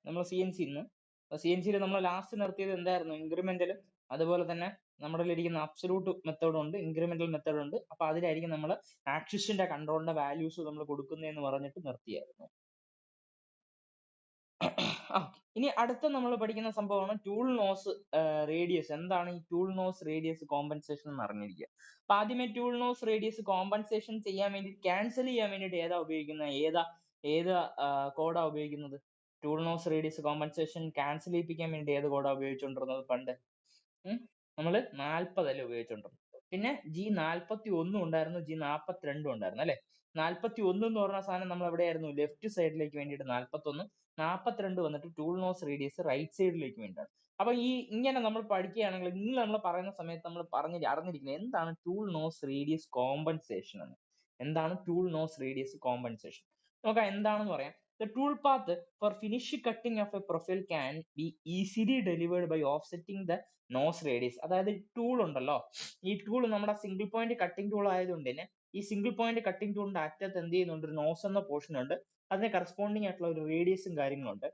നമ്മൾ C N സിയിൽ നമ്മൾ ലാസ്റ്റ് നിർത്തിയത് എന്തായിരുന്നു? ഇൻക്രിമെന്റലും അതുപോലെ തന്നെ നമ്മുടെ ഇരിക്കുന്ന അബ്സലൂട്ട് മെത്തേഡ് ഉണ്ട്, ഇൻക്രിമെന്റൽ മെത്തേഡ് ഉണ്ട്. അപ്പൊ അതിലായിരിക്കും നമ്മൾ ആക്സിസിന്റെ കൺട്രോളിന്റെ വാല്യൂസ് നമ്മൾ കൊടുക്കുന്നതെന്ന് പറഞ്ഞിട്ട് നിർത്തിയായിരുന്നു. ഇനി അടുത്ത നമ്മൾ പഠിക്കുന്ന സംഭവമാണ് ടൂൾ നോസ് റേഡിയസ്. എന്താണ് ഈ ടൂൾ നോസ് റേഡിയസ് കോമ്പൻസേഷൻ എന്ന് അറിഞ്ഞിരിക്കുക. അപ്പൊ ആദ്യമേ ടൂൾ നോസ് റേഡിയസ് കോമ്പൻസേഷൻ ചെയ്യാൻ വേണ്ടി ക്യാൻസൽ ചെയ്യാൻ വേണ്ടിയിട്ട് ഏതാ ഉപയോഗിക്കുന്നത്? ഏത് കോഡാ ഉപയോഗിക്കുന്നത്? Tool nose radius compensation cancel ചെയ്യിപ്പിക്കാൻ വേണ്ടി ഏത് കോഡാ ഉപയോഗിച്ചുകൊണ്ടിരുന്നത് പണ്ട്? നമ്മൾ 40 അല്ലേ ഉപയോഗിച്ചോണ്ടിരുന്നത്. പിന്നെ G41 ഉണ്ടായിരുന്നു, G42 ഉണ്ടായിരുന്നു അല്ലെ. 41 എന്ന് പറഞ്ഞ സാധനം നമ്മൾ എവിടെയായിരുന്നു? ലെഫ്റ്റ് സൈഡിലേക്ക് വേണ്ടിയിട്ട് 41, 42 വന്നിട്ട് ടൂൾ നോസ് റേഡിയസ് റൈറ്റ് സൈഡിലേക്ക് വേണ്ടിയിട്ടാണ്. അപ്പൊ ഇങ്ങനെ നമ്മൾ പഠിക്കുകയാണെങ്കിൽ നിങ്ങൾ നമ്മൾ പറയുന്ന സമയത്ത് നമ്മൾ അറിഞ്ഞിരിക്കുന്നത് എന്താണ് ടൂൾ നോസ് റേഡിയസ് കോമ്പൻസേഷൻ എന്ന്. എന്താണ് ടൂൾ നോസ് റേഡിയസ് കോമ്പൻസേഷൻ? നോക്കാം എന്താണെന്ന് പറയാം. The tool path for finish cutting of a profile can be easily delivered by offsetting the nose radius. അതായത് ടൂൾ ഉണ്ടല്ലോ, ഈ ടൂൾ നമ്മുടെ സിംഗിൾ പോയിന്റ് കട്ടിംഗ് ടൂൾ ആയതുകൊണ്ട് തന്നെ ഈ സിംഗിൾ പോയിന്റ് കട്ടിംഗ് ടൂളിന്റെ അറ്റത്ത് എന്ത് ചെയ്യുന്നുണ്ട്? ഒരു നോസ് എന്ന പോർഷൻ ഉണ്ട്, അതിന് കറസ്പോണ്ടിങ് ആയിട്ടുള്ള ഒരു റേഡിയസും കാര്യങ്ങളുണ്ട്.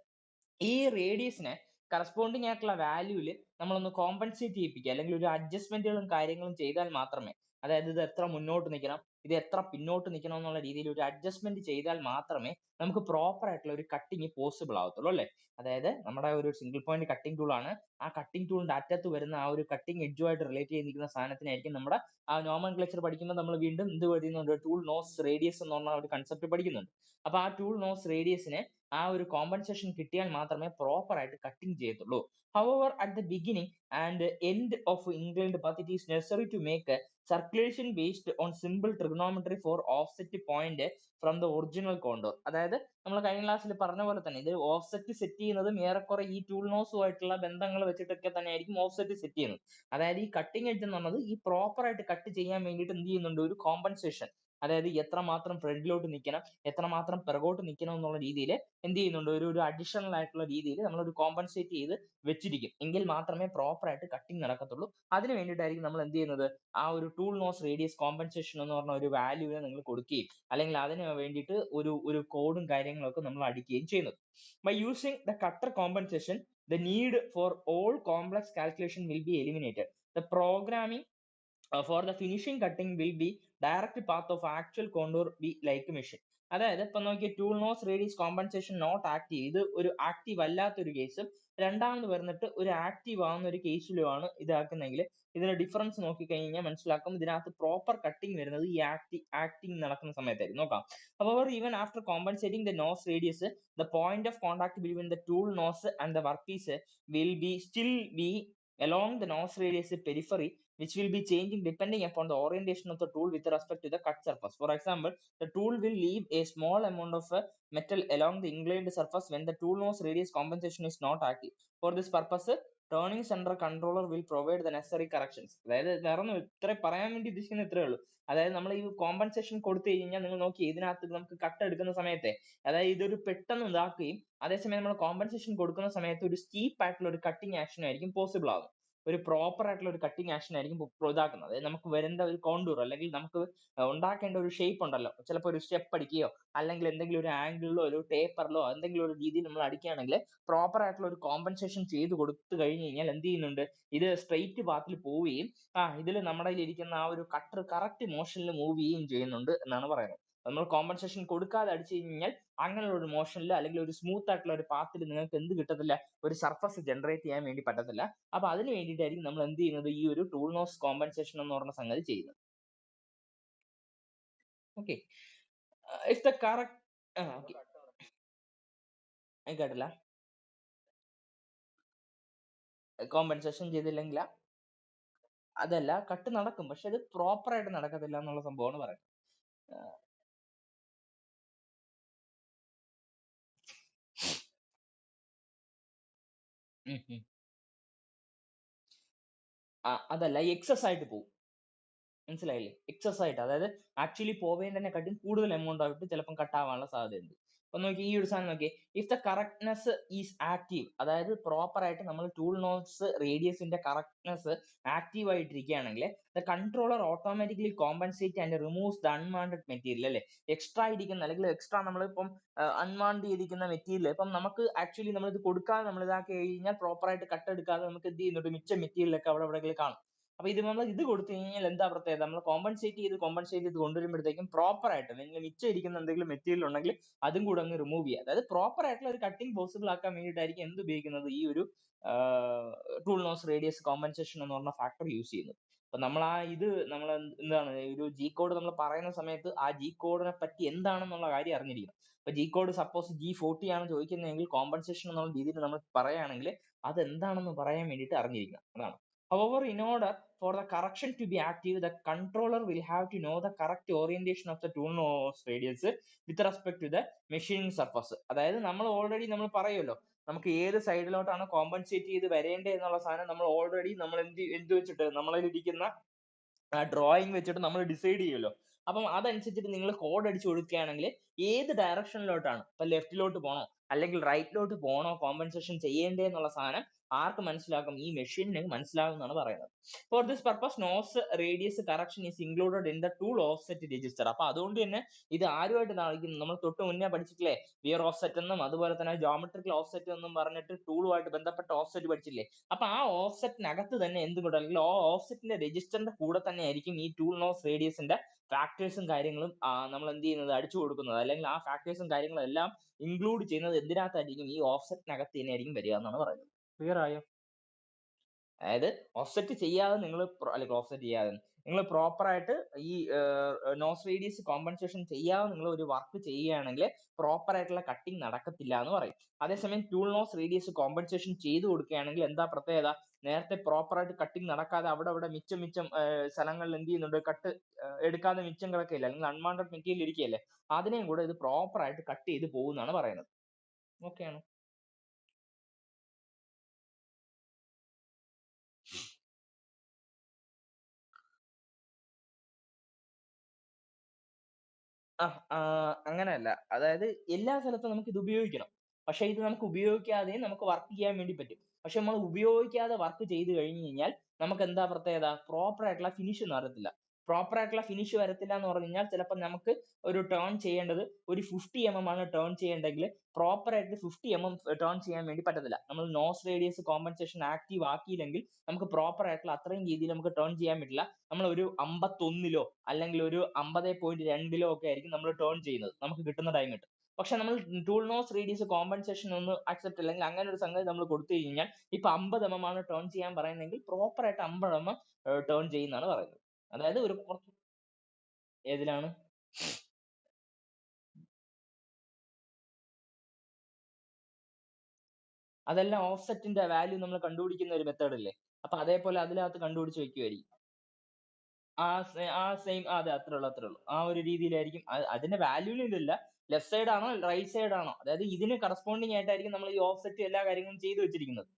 ഈ റേഡിയസിനെ കറസ്പോണ്ടിങ് ആയിട്ടുള്ള വാല്യൂല് നമ്മളൊന്ന് കോമ്പൻസേറ്റ് ചെയ്യിപ്പിക്കുക, അല്ലെങ്കിൽ ഒരു അഡ്ജസ്റ്റ്മെന്റുകളും കാര്യങ്ങളും ചെയ്താൽ മാത്രമേ, അതായത് ഇത് എത്ര മുന്നോട്ട് നിൽക്കണം, ഇത് എത്ര പിന്നോട്ട് നിൽക്കണം എന്നുള്ള രീതിയിൽ ഒരു അഡ്ജസ്റ്റ്മെന്റ് ചെയ്താൽ മാത്രമേ നമുക്ക് പ്രോപ്പർ ആയിട്ടുള്ള ഒരു കട്ടിങ് പോസിബിൾ ആവത്തുള്ളൂ അല്ലെ. അതായത് നമ്മുടെ ഒരു സിംഗിൾ പോയിന്റ് കട്ടിംഗ് ടൂൾ ആണ്, ആ കട്ടിംഗ് ടൂളിന്റെ അറ്റത്ത് വരുന്ന ആ ഒരു കട്ടിംഗ് എഡ്ജുമായിട്ട് റിലേറ്റ് ചെയ്ത് നിൽക്കുന്ന സാധനത്തിനായിരിക്കും നമ്മുടെ ആ നോമൻക്ലേച്ചർ പഠിക്കുമ്പോൾ നമ്മൾ വീണ്ടും എന്ത് പഠിക്കുന്നുണ്ട്? ടൂൾ നോസ് റേഡിയസ് എന്ന് പറഞ്ഞ ഒരു കൺസെപ്റ്റ് പഠിക്കുന്നുണ്ട്. അപ്പൊ ആ ടൂൾ നോസ് റേഡിയസിനെ ആ ഒരു കോമ്പൻസേഷൻ കിട്ടിയാൽ മാത്രമേ പ്രോപ്പർ ആയിട്ട് കട്ടിംഗ് ചെയ്യത്തുള്ളൂ. However, at the beginning and end of inclined path, it is necessary to make a circulation based on simple trigonometry for offset point from the original contour. അതായത് നമ്മൾ കഴിഞ്ഞ ക്ലാസ്സിൽ പറഞ്ഞ പോലെ തന്നെ ഇത് ഓഫ്സെറ്റ് സെറ്റ് ചെയ്യുന്നതും ഏറെക്കുറെ ഈ ടൂൾ നോസുമായിട്ടുള്ള ബന്ധങ്ങൾ വെച്ചിട്ടൊക്കെ തന്നെ ആയിരിക്കും ഓഫ്സെറ്റ് സെറ്റ് ചെയ്യുന്നത്. അതായത് ഈ കട്ടിംഗ് എഡ്ജ് എന്ന് പറഞ്ഞത് ഈ പ്രോപ്പർ ആയിട്ട് കട്ട് ചെയ്യാൻ വേണ്ടിയിട്ട് എന്ത് ചെയ്യുന്നുണ്ട്? ഒരു കോമ്പൻസേഷൻ, അതായത് എത്രമാത്രം ഫ്രണ്ടിലോട്ട് നിൽക്കണം, എത്രമാത്രം പിറകോട്ട് നിൽക്കണം എന്നുള്ള രീതിയിൽ എന്ത് ചെയ്യുന്നുണ്ട്? ഒരു അഡീഷണൽ ആയിട്ടുള്ള രീതിയിൽ നമ്മൾ ഒരു കോമ്പൻസേറ്റ് ചെയ്ത് വെച്ചിരിക്കും, എങ്കിൽ മാത്രമേ പ്രോപ്പർ ആയിട്ട് കട്ടിങ് നടക്കത്തുള്ളൂ. അതിന് വേണ്ടിയിട്ടായിരിക്കും നമ്മൾ എന്ത് ചെയ്യുന്നത്? ആ ഒരു ടൂൾ നോസ് റേഡിയസ് കോമ്പൻസേഷൻ എന്ന് പറഞ്ഞ ഒരു വാല്യൂവിനെ നിങ്ങൾ കൊടുക്കുകയും അല്ലെങ്കിൽ അതിന് വേണ്ടിയിട്ട് ഒരു കോഡും കാര്യങ്ങളൊക്കെ നമ്മൾ അടിക്കുകയും ചെയ്യുന്നത്. By using the cutter compensation the need for all complex calculation will be eliminated. The programming for the finishing cutting will be direct path of actual contour be like machine. അതായത് ഇപ്പൊ നോക്കിയ tool nose radius compensation not active, ഇത് ഒരു active അല്ലാത്തൊരു കേസും രണ്ടാമത് വരുന്നിട്ട് ഒരു active ആവുന്ന ഒരു കേസിലുമാണ് ഇതാക്കുന്നെങ്കിൽ ഇതിന്റെ ഡിഫറൻസ് നോക്കിക്കഴിഞ്ഞാൽ മനസ്സിലാക്കും ഇതിനകത്ത് പ്രോപ്പർ കട്ടിങ് വരുന്നത് ഈ ആക്ടിങ് നടക്കുന്ന സമയത്തായിരിക്കും. നോക്കാം. However, even after compensating the nose radius, the point of contact between the tool nose and the workpiece will still be along the nose radius periphery, which will be changing depending upon the orientation of the tool with respect to the cut surface. For example, the tool will leave a small amount of metal along the inclined surface when the tool nose radius compensation is not active. For this purpose, turning center controller will provide the necessary corrections. അതായത് വേറെ ഇത്ര പറയാൻ വേണ്ടി ഉദ്ദേശിക്കുന്നത് ഇത്രേ ഉള്ളൂ. അതായത് നമ്മൾ ഈ കോമ്പൻസേഷൻ കൊടുത്തു കഴിഞ്ഞാൽ നിങ്ങൾ നോക്കി ഇതിനകത്ത് നമുക്ക് കട്ട് എടുക്കുന്ന സമയത്തെ, അതായത് ഇതൊരു പെട്ടെന്ന് ഇതാക്കുകയും അതേസമയം നമ്മൾ കോമ്പൻസേഷൻ കൊടുക്കുന്ന സമയത്ത് ഒരു സ്റ്റീപ്പ് ആയിട്ടുള്ള ഒരു കട്ടിങ് ആക്ഷൻ ആയിരിക്കും പോസിബിൾ ആകും. ഒരു പ്രോപ്പർ ആയിട്ടുള്ള ഒരു കട്ടിങ് ആക്ഷൻ ആയിരിക്കും ഇതാക്കുന്നത്. അതായത് നമുക്ക് വരേണ്ട ഒരു കോണ്ടൂർ അല്ലെങ്കിൽ നമുക്ക് ഉണ്ടാക്കേണ്ട ഒരു ഷേപ്പ് ഉണ്ടല്ലോ, ചിലപ്പോൾ ഒരു സ്റ്റെപ്പ് അടിക്കുകയോ അല്ലെങ്കിൽ എന്തെങ്കിലും ഒരു ആംഗിളിലോ ഒരു ടേപ്പറിലോ എന്തെങ്കിലും ഒരു രീതിയിൽ നമ്മൾ അടിക്കുകയാണെങ്കിൽ പ്രോപ്പർ ആയിട്ടുള്ള ഒരു കോമ്പൻസേഷൻ ചെയ്ത് കൊടുത്തു കഴിഞ്ഞ് കഴിഞ്ഞാൽ എന്ത് ചെയ്യുന്നുണ്ട്? ഇത് സ്ട്രെയിറ്റ് പാത്തിൽ പോവുകയും ഇതിൽ നമ്മുടെ ഇരിക്കുന്ന ആ ഒരു കട്ടർ കറക്റ്റ് മോഷനിൽ മൂവ് ചെയ്യുകയും ചെയ്യുന്നുണ്ട് എന്നാണ് പറയുന്നത്. നമ്മൾ കോമ്പൻസേഷൻ കൊടുക്കാതെ അടിച്ചു കഴിഞ്ഞാൽ അങ്ങനെയുള്ള ഒരു മോഷനിൽ അല്ലെങ്കിൽ ഒരു സ്മൂത്ത് ആയിട്ടുള്ള ഒരു പാത്തിൽ നിങ്ങൾക്ക് എന്ത് കിട്ടത്തില്ല? ഒരു സർഫസ് ജനറേറ്റ് ചെയ്യാൻ വേണ്ടി പറ്റത്തില്ല. അപ്പൊ അതിന് വേണ്ടിയിട്ടായിരിക്കും നമ്മൾ എന്ത് ചെയ്യുന്നത്? ഈ ഒരു ടൂൾ നോസ് കോമ്പൻസേഷൻ എന്ന് പറഞ്ഞ സംഗതി ചെയ്യുന്നത്. ഓക്കെ, ഇഫ് ദ കറക്റ്റ് കേട്ടില്ല. കോമ്പൻസേഷൻ ചെയ്തില്ലെങ്കിൽ അതല്ല, കട്ട് നടക്കും, പക്ഷെ അത് പ്രോപ്പർ ആയിട്ട് നടക്കത്തില്ല എന്നുള്ള സംഭവമാണ് പറയുന്നത്. അതല്ല, എക്സസ് ആയിട്ട് പോകും. മനസ്സിലായില്ലേ? എക്സസ് ആയിട്ട്, അതായത് ആക്ച്വലി പോവേണ്ടതിനെ കാട്ടി കൂടുതൽ എമൗണ്ട് ആയിട്ട് ചിലപ്പം കട്ടാവാനുള്ള സാധ്യതയുണ്ട്. ഒന്ന് നോക്കി ഈ ഒരു സാധനം നോക്കി, if the correctness is active, അതായത് പ്രോപ്പർ ആയിട്ട് നമ്മൾ ടൂൾ നോസ് റേഡിയസിന്റെ കറക്റ്റ്നെസ് ആക്റ്റീവ് ആയിട്ടിരിക്കുകയാണെങ്കിൽ the controller automatically compensate and removes the unwanted material, അല്ലെ, എക്സ്ട്രാ ഇരിക്കുന്ന അല്ലെങ്കിൽ എക്സ്ട്രാ നമ്മളിപ്പം അൺവാണ്ട് ചെയ്തിരിക്കുന്ന മെറ്റീരിയൽ ഇപ്പം നമുക്ക് ആക്ച്വലി നമ്മൾ ഇത് കൊടുക്കാതെ നമ്മൾ ഇതാക്കി കഴിഞ്ഞാൽ പ്രോപ്പർ ആയിട്ട് കട്ട് എടുക്കാതെ നമുക്ക് എന്ത് ചെയ്യുന്നുണ്ട്, മിച്ച മെറ്റീരിയൽ ഒക്കെ അവിടെ ഇവിടെ കാണും. അപ്പൊ ഇത് നമ്മൾ ഇത് കൊടുത്തു കഴിഞ്ഞാൽ എന്താ പ്രത്യേകത, നമ്മൾ കോമ്പൻസേറ്റ് ചെയ്ത് കൊണ്ടുവരുമ്പോഴത്തേക്കും പ്രോപ്പർ ആയിട്ട് അല്ലെങ്കിൽ മിച്ചം ഇരിക്കുന്ന എന്തെങ്കിലും മെറ്റീരിയൽ ഉണ്ടെങ്കിൽ അതും കൂടെ അങ്ങ് റിമൂവ് ചെയ്യുക. അതായത് പ്രോപ്പർ ആയിട്ടുള്ള ഒരു കട്ടിങ് പോസിബിൾ ആക്കാൻ വേണ്ടിയിട്ടായിരിക്കും എന്ത് ഉപയോഗിക്കുന്നത്, ഈ ഒരു ടൂൾ നോസ് റേഡിയസ് കോമ്പൻസേഷൻ എന്ന് പറഞ്ഞ ഫാക്ടർ യൂസ് ചെയ്യുന്നത്. അപ്പൊ നമ്മൾ നമ്മൾ എന്താണ് ഒരു ജി കോഡ് നമ്മൾ പറയുന്ന സമയത്ത് ആ ജി കോഡിനെ പറ്റി എന്താണെന്നുള്ള കാര്യം അറിഞ്ഞിരിക്കണം. ഇപ്പൊ ജി കോഡ് സപ്പോസ് G40 ആണ് ചോദിക്കുന്നതെങ്കിൽ കോമ്പൻസേഷൻ എന്നുള്ള രീതിയിൽ നമ്മൾ പറയുകയാണെങ്കിൽ അത് എന്താണെന്ന് പറയാൻ വേണ്ടിയിട്ട് അറിഞ്ഞിരിക്കണം, അതാണ്. However, in order for the correction to be active, the controller will have to know the correct orientation of the tool nose radius with respect to the machining surface. അതായത് നമ്മൾ ഓൾറെഡി നമ്മൾ പറയുമല്ലോ, നമുക്ക് ഏത് സൈഡിലോട്ടാണ് കോമ്പൻസേറ്റ് ചെയ്ത് വരേണ്ടത് എന്നുള്ള സാധനം നമ്മൾ ഓൾറെഡി നമ്മൾ എന്ത് വെച്ചിട്ട് നമ്മളിൽ ഇരിക്കുന്ന ഡ്രോയിങ് വെച്ചിട്ട് നമ്മൾ ഡിസൈഡ് ചെയ്യുമല്ലോ. അപ്പം അതനുസരിച്ചിട്ട് നിങ്ങൾ കോഡ് അടിച്ചു കൊടുക്കുകയാണെങ്കിൽ ഏത് ഡയറക്ഷനിലോട്ടാണ്, ഇപ്പൊ ലെഫ്റ്റിലോട്ട് പോകണോ അല്ലെങ്കിൽ റൈറ്റിലോട്ട് പോകണോ കോമ്പൻസേഷൻ ചെയ്യേണ്ടത് എന്നുള്ള സാധനം ആർക്ക് മനസ്സിലാക്കും, ഈ മെഷീനിന് മനസ്സിലാകും എന്നാണ് പറയുന്നത്. For this purpose nose radius correction is included in the tool offset register. അപ്പൊ അതുകൊണ്ട് തന്നെ ഇത് ആരുമായിട്ട് കാണിക്കുന്നു, നമ്മൾ തൊട്ട് മുന്നേ പഠിച്ചിട്ടില്ലേ വിയർ ഓഫ്സെറ്റ് എന്നും അതുപോലെ തന്നെ ജോമെട്രിക്കൽ ഓഫ്സെറ്റ് എന്നും പറഞ്ഞിട്ട് ടൂളുമായിട്ട് ബന്ധപ്പെട്ട ഓഫ്സെറ്റ് പഠിച്ചില്ലേ. അപ്പൊ ആ ഓഫ്സെറ്റിനകത്ത് തന്നെ എന്തുകൊണ്ട്, അല്ലെങ്കിൽ ആ ഓഫ്സെറ്റിന്റെ രജിസ്റ്ററിന്റെ കൂടെ തന്നെ ആയിരിക്കും ഈ ടൂൾ നോസ് റേഡിയസിന്റെ ഫാക്ടേഴ്സും കാര്യങ്ങളും നമ്മൾ എന്ത് ചെയ്യുന്നത്, അടിച്ചു കൊടുക്കുന്നത്, അല്ലെങ്കിൽ ആ ഫാക്ടേഴ്സും കാര്യങ്ങളും എല്ലാം ഇൻക്ലൂഡ് ചെയ്യുന്നത് എന്തിനകത്തായിരിക്കും, ഈ ഓഫ്സെറ്റിനകത്ത് തന്നെ ആയിരിക്കും വരിക എന്നാണ് പറയുന്നത്. ക്ലിയർ ആയോ? അതായത് ഓഫ്സെറ്റ് ചെയ്യാതെ നിങ്ങൾ അല്ലെങ്കിൽ ഓഫ്സെറ്റ് ചെയ്യാതെ നിങ്ങൾ പ്രോപ്പർ ആയിട്ട് ഈ നോസ് റേഡിയസ് കോമ്പൻസേഷൻ ചെയ്യാതെ നിങ്ങൾ ഒരു വർക്ക് ചെയ്യുകയാണെങ്കിൽ പ്രോപ്പർ ആയിട്ടുള്ള കട്ടിങ് നടക്കത്തില്ല എന്ന് പറയും. അതേസമയം ടൂൾ നോസ് റേഡിയസ് കോമ്പൻസേഷൻ ചെയ്തു കൊടുക്കുകയാണെങ്കിൽ എന്താ പ്രത്യേകത, നേരത്തെ പ്രോപ്പർ ആയിട്ട് കട്ടിങ് നടക്കാതെ അവിടെ മിച്ചം സ്ഥലങ്ങളിൽ എന്ത് ചെയ്യുന്നുണ്ട്, കട്ട് എടുക്കാതെ മിച്ചം കിടക്കില്ല അല്ലെങ്കിൽ അൺവാണ്ടഡ് മെറ്റീരിയൽ ഇരിക്കുകയല്ലേ, അതിനെയും കൂടെ ഇത് പ്രോപ്പർ ആയിട്ട് കട്ട് ചെയ്ത് പോകുന്നതാണ് പറയുന്നത്. ഓക്കെ ആണോ? അങ്ങനെയല്ല. അതായത് എല്ലാ സ്ഥലത്തും നമുക്ക് ഇത് ഉപയോഗിക്കണം. പക്ഷെ ഇത് നമുക്ക് ഉപയോഗിക്കാതെയും നമുക്ക് വർക്ക് ചെയ്യാൻ വേണ്ടി പറ്റും. പക്ഷെ നമ്മൾ ഉപയോഗിക്കാതെ വർക്ക് ചെയ്ത് കഴിഞ്ഞ് കഴിഞ്ഞാൽ നമുക്ക് എന്താ പ്രത്യേകത, പ്രോപ്പർ ആയിട്ടുള്ള ഫിനിഷ് വരത്തില്ല. പ്രോപ്പർ ആയിട്ടുള്ള ഫിനിഷ് വരത്തില്ല എന്ന് പറഞ്ഞു കഴിഞ്ഞാൽ ചിലപ്പോൾ നമുക്ക് ഒരു ടേൺ ചെയ്യേണ്ടത് ഒരു 50 mm ആണ് ടേൺ ചെയ്യേണ്ടെങ്കിൽ പ്രോപ്പർ ആയിട്ട് 50 mm ടേൺ ചെയ്യാൻ വേണ്ടി പറ്റത്തില്ല. നമ്മൾ നോസ് റേഡിയസ് കോമ്പൻസേഷൻ ആക്റ്റീവ് ആക്കിയില്ലെങ്കിൽ നമുക്ക് പ്രോപ്പർ ആയിട്ടുള്ള അത്രയും രീതിയിൽ നമുക്ക് ടേൺ ചെയ്യാൻ പറ്റില്ല. നമ്മൾ ഒരു 51ലോ അല്ലെങ്കിൽ ഒരു 50.2ലോ ഒക്കെ ആയിരിക്കും നമ്മൾ ടേൺ ചെയ്യുന്നത്, നമുക്ക് കിട്ടുന്ന ടൈം കിട്ടും. പക്ഷെ നമ്മൾ ടൂൾ നോസ് റേഡിയസ് കോമ്പൻസേഷൻ ഒന്ന് അക്സെപ്റ്റ് അല്ലെങ്കിൽ അങ്ങനെ ഒരു സംഗതി നമ്മൾ കൊടുത്തു കഴിഞ്ഞാൽ ഇപ്പൊ 50 mm ആണ് ടേൺ ചെയ്യാൻ പറയുന്നതെങ്കിൽ പ്രോപ്പർ ആയിട്ട് 50 mm ടേൺ ചെയ്യുന്നതാണ് പറയുന്നത്. അതായത് ഒരു കുറച്ച് ഏതിലാണ് അതെല്ലാം ഓഫ്സെറ്റിന്റെ വാല്യൂ നമ്മൾ കണ്ടുപിടിക്കുന്ന ഒരു മെത്തേഡ് അല്ലേ, അപ്പൊ അതേപോലെ അതിനകത്ത് കണ്ടുപിടിച്ച് വെക്കുമായിരിക്കും. ആ സെയിം അതെ, അത്രേ ഉള്ളൂ. ആ ഒരു രീതിയിലായിരിക്കും അതിന്റെ വാല്യൂവിൽ ഇതില്ല. ലെഫ്റ്റ് സൈഡ് ആണോ റൈറ്റ് സൈഡ് ആണോ, അതായത് ഇതിന് കറസ്പോണ്ടിങ് ആയിട്ടായിരിക്കും നമ്മൾ ഈ ഓഫ്സെറ്റ് എല്ലാ കാര്യങ്ങളും ചെയ്തു വെച്ചിരിക്കുന്നത്.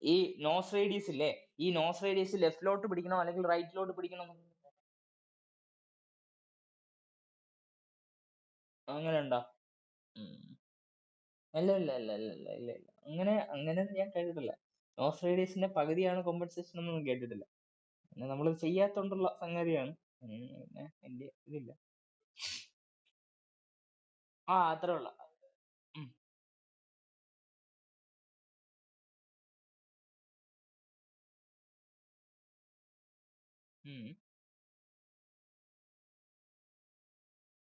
ഈ നോസ് റേഡിയസ് ഇല്ലേ, ഈ നോസ് റേഡിയസ് ലെഫ്റ്റിലോട്ട് പിടിക്കണോ അല്ലെങ്കിൽ റൈറ്റിലോട്ട് പിടിക്കണോ, അങ്ങനെ ഉണ്ടോ? ഉം. ഇല്ല. അങ്ങനെ ഞാൻ കേട്ടിട്ടില്ല. നോസ് റേഡിയസിന്റെ പകുതിയാണ് കോമ്പൻസേഷൻ എന്നൊന്നും കേട്ടിട്ടില്ല. പിന്നെ നമ്മൾ ചെയ്യാത്തോണ്ടുള്ള സംഗതിയാണ്. പിന്നെ വലിയ ഇതില്ല. അത്രേ ഉള്ളു. ഉം. ഉം.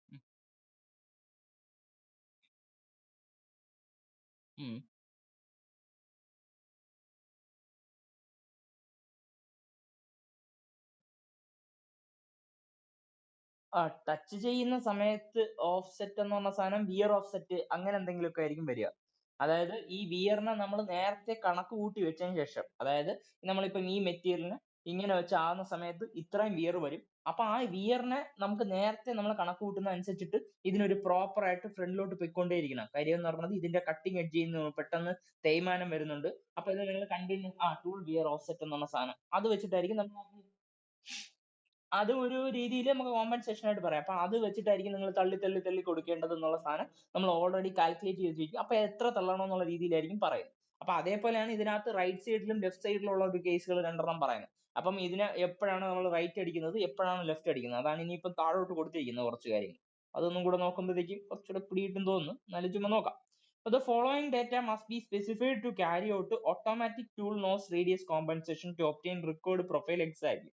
ഉം. ഉം. ടച്ച് ചെയ്യുന്ന സമയത്ത് ഓഫ്സെറ്റ് എന്ന് പറഞ്ഞ സാധനം വിയർ ഓഫ്സെറ്റ് അങ്ങനെ എന്തെങ്കിലുമൊക്കെ ആയിരിക്കും വരിക. അതായത് ഈ വിയറിനെ നമ്മൾ നേരത്തെ കണക്ക് കൂട്ടി വെച്ചതിന് ശേഷം, അതായത് നമ്മളിപ്പം ഈ മെറ്റീരിയലിന് ഇങ്ങനെ വെച്ച് ആകുന്ന സമയത്ത് ഇത്രയും വിയർ വരും. അപ്പൊ ആ വിയറിനെ നമുക്ക് നേരത്തെ നമ്മൾ കണക്ക് കൂട്ടുന്ന അനുസരിച്ചിട്ട് ഇതിനൊരു പ്രോപ്പർ ആയിട്ട് ഫ്രണ്ടിലോട്ട് പോയിക്കൊണ്ടേയിരിക്കണം. കാര്യം എന്ന് പറയുന്നത് ഇതിന്റെ കട്ടിങ് എഡ്ജിൽ നിന്ന് പെട്ടെന്ന് തേയ്മാനം വരുന്നുണ്ട്. അപ്പൊ ഇത് നിങ്ങൾ കണ്ടിന്യൂ ടൂൾ വിയർ ഓഫ്സെറ്റ് എന്ന് പറഞ്ഞ സാധനം അത് വെച്ചിട്ടായിരിക്കും നമ്മൾ അത് ഒരു രീതിയിൽ നമുക്ക് കോമ്പൻസേഷൻ ആയിട്ട് പറയാം. അപ്പൊ അത് വെച്ചിട്ടായിരിക്കും നിങ്ങൾ തള്ളി തള്ളി തള്ളി കൊടുക്കേണ്ടത് എന്നുള്ള സാധനം നമ്മൾ ഓൾറെഡി കാൽക്കുലേറ്റ് ചെയ്ത് വെച്ചിരിക്കും. അപ്പൊ എത്ര തള്ളണം എന്നുള്ള രീതിയിലായിരിക്കും പറയുന്നത്. അപ്പൊ അതേപോലെയാണ് ഇതിനകത്ത് റൈറ്റ് സൈഡിലും ലെഫ്റ്റ് സൈഡിലും ഉള്ള ഒരു കേസുകൾ രണ്ടെണ്ണം പറയുന്നത്. അപ്പം ഇതിന് എപ്പോഴാണ് നമ്മൾ റൈറ്റ് അടിക്കുന്നത്, എപ്പോഴാണ് ലെഫ്റ്റ് അടിക്കുന്നത്, അതാണ് ഇനിയിപ്പം താഴോട്ട് കൊടുത്തിരിക്കുന്നത് കുറച്ച് കാര്യങ്ങൾ. അതൊന്നും കൂടെ നോക്കുമ്പോഴത്തേക്കും കുറച്ചുകൂടെ പിടിയിട്ടും തോന്നുന്നു. എന്നാലും ചുമ്മാ നോക്കാം. So the following data must be specified to carry out automatic tool nose radius compensation to obtain record profile exactly.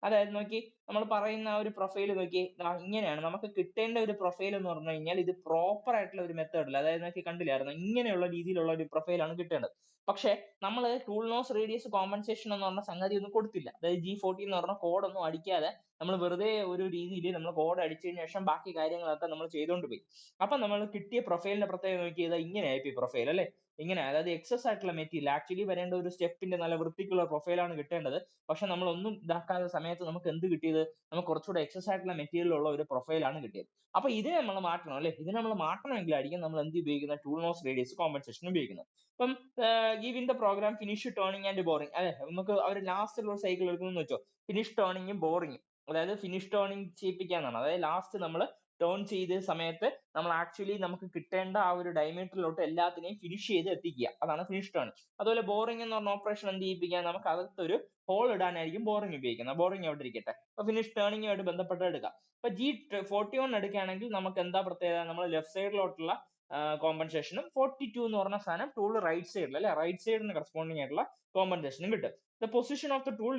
അതായത് നോക്കി, നമ്മൾ പറയുന്ന ആ ഒരു പ്രൊഫൈൽ നോക്കി, ഇങ്ങനെയാണ് നമുക്ക് കിട്ടേണ്ട ഒരു പ്രൊഫൈൽ എന്ന് പറഞ്ഞു കഴിഞ്ഞാൽ ഇത് പ്രോപ്പർ ആയിട്ടുള്ള ഒരു മെത്തേഡിൽ, അതായത് നോക്കി കണ്ടില്ലായിരുന്നു, ഇങ്ങനെയുള്ള രീതിയിലുള്ള ഒരു പ്രൊഫൈലാണ് കിട്ടേണ്ടത്. പക്ഷെ നമ്മൾ ടൂൾ നോസ് റേഡിയസ് കോമ്പൻസേഷൻ എന്ന് പറഞ്ഞ സംഗതി ഒന്നും കൊടുത്തില്ല. അതായത് G40 എന്ന് പറഞ്ഞ കോഡ് ഒന്നും അടിക്കാതെ നമ്മൾ വെറുതെ ഒരു രീതിയിൽ നമ്മൾ കോഡ് അടിച്ചതിന് ശേഷം ബാക്കി കാര്യങ്ങളൊക്കെ നമ്മൾ ചെയ്തുകൊണ്ട് പോയി. അപ്പൊ നമ്മൾ കിട്ടിയ പ്രൊഫൈലിന്റെ പ്രത്യേകത നോക്കിയത് ഇങ്ങനെയായി പ്രൊഫൈൽ അല്ലെ, ഇങ്ങനെ. അതായത് എക്സസ് ആയിട്ടുള്ള മെറ്റീരിയൽ, ആക്ച്വലി വരേണ്ട ഒരു സ്റ്റെപ്പിന്റെ നല്ല വൃത്തിക്കുള്ള പ്രൊഫൈലാണ് കിട്ടേണ്ടത്. പക്ഷെ നമ്മൾ ഒന്നും ഇതാക്കാത്ത സമയത്ത് നമുക്ക് എന്ത് കിട്ടിയത്, നമുക്ക് കുറച്ചുകൂടെ എക്സസ് ആയിട്ടുള്ള മെറ്റീരിയൽ ഉള്ള ഒരു പ്രൊഫൈലാണ് കിട്ടിയത്. അപ്പൊ ഇതിനെ നമ്മൾ മാറ്റണം അല്ലെ, ഇതിനെ നമ്മൾ മാറ്റണമെങ്കിലായിരിക്കും നമ്മൾ എന്ത് ഉപയോഗിക്കുന്ന, ടൂൾ നോസ് റേഡിയസ് കോമ്പൻസേഷൻ ഉപയോഗിക്കുന്നത്. ഇപ്പം give in the program finish turning and boring അല്ലെ, നമുക്ക് അവർ ലാസ്റ്റിലുള്ള സൈക്കിൾ എടുക്കുന്നു വെച്ചോ, ഫിനിഷ് ടേണിംഗും ബോറിംഗും. അതായത് ഫിനിഷ് ടേണിംഗ് ചെയ്യിപ്പിക്കാന്നാണ്. അതായത് ലാസ്റ്റ് നമ്മൾ ടേൺ ചെയ്ത സമയത്ത് നമ്മൾ ആക്ച്വലി നമുക്ക് കിട്ടേണ്ട ആ ഒരു ഡയമീറ്ററിലോട്ട് എല്ലാത്തിനെയും ഫിനിഷ് ചെയ്ത് എത്തിക്കുക, അതാണ് ഫിനിഷ് ടേണിംഗ്. അതുപോലെ ബോറിംഗ് എന്ന് പറഞ്ഞ ഓപ്പറേഷൻ എന്ത് ചെയ്യിപ്പിക്കുക, നമുക്ക് അകത്തൊരു ഹോൾ ഇടാനായിരിക്കും ബോറിംഗ് ഉപയോഗിക്കുന്നത്. ബോറിംഗ് അവിടെ ഇരിക്കട്ടെ. അപ്പൊ ഫിനിഷ് ടേണിംഗുമായിട്ട് ബന്ധപ്പെട്ട് എടുക്കാം. ഇപ്പൊ G41 എടുക്കുകയാണെങ്കിൽ നമുക്ക് എന്താ പ്രത്യേകത, നമ്മൾ ലെഫ്റ്റ് സൈഡിലോട്ടുള്ള കോമ്പൻസേഷനും 42 എന്ന് പറഞ്ഞ സാധനം ടൂൾ റൈറ്റ് സൈഡിൽ അല്ലെ, റൈറ്റ് സൈഡിന് കറസ്പോണ്ടിങ് ആയിട്ടുള്ള കോമ്പൻസേഷനും കിട്ടും. The position of the tool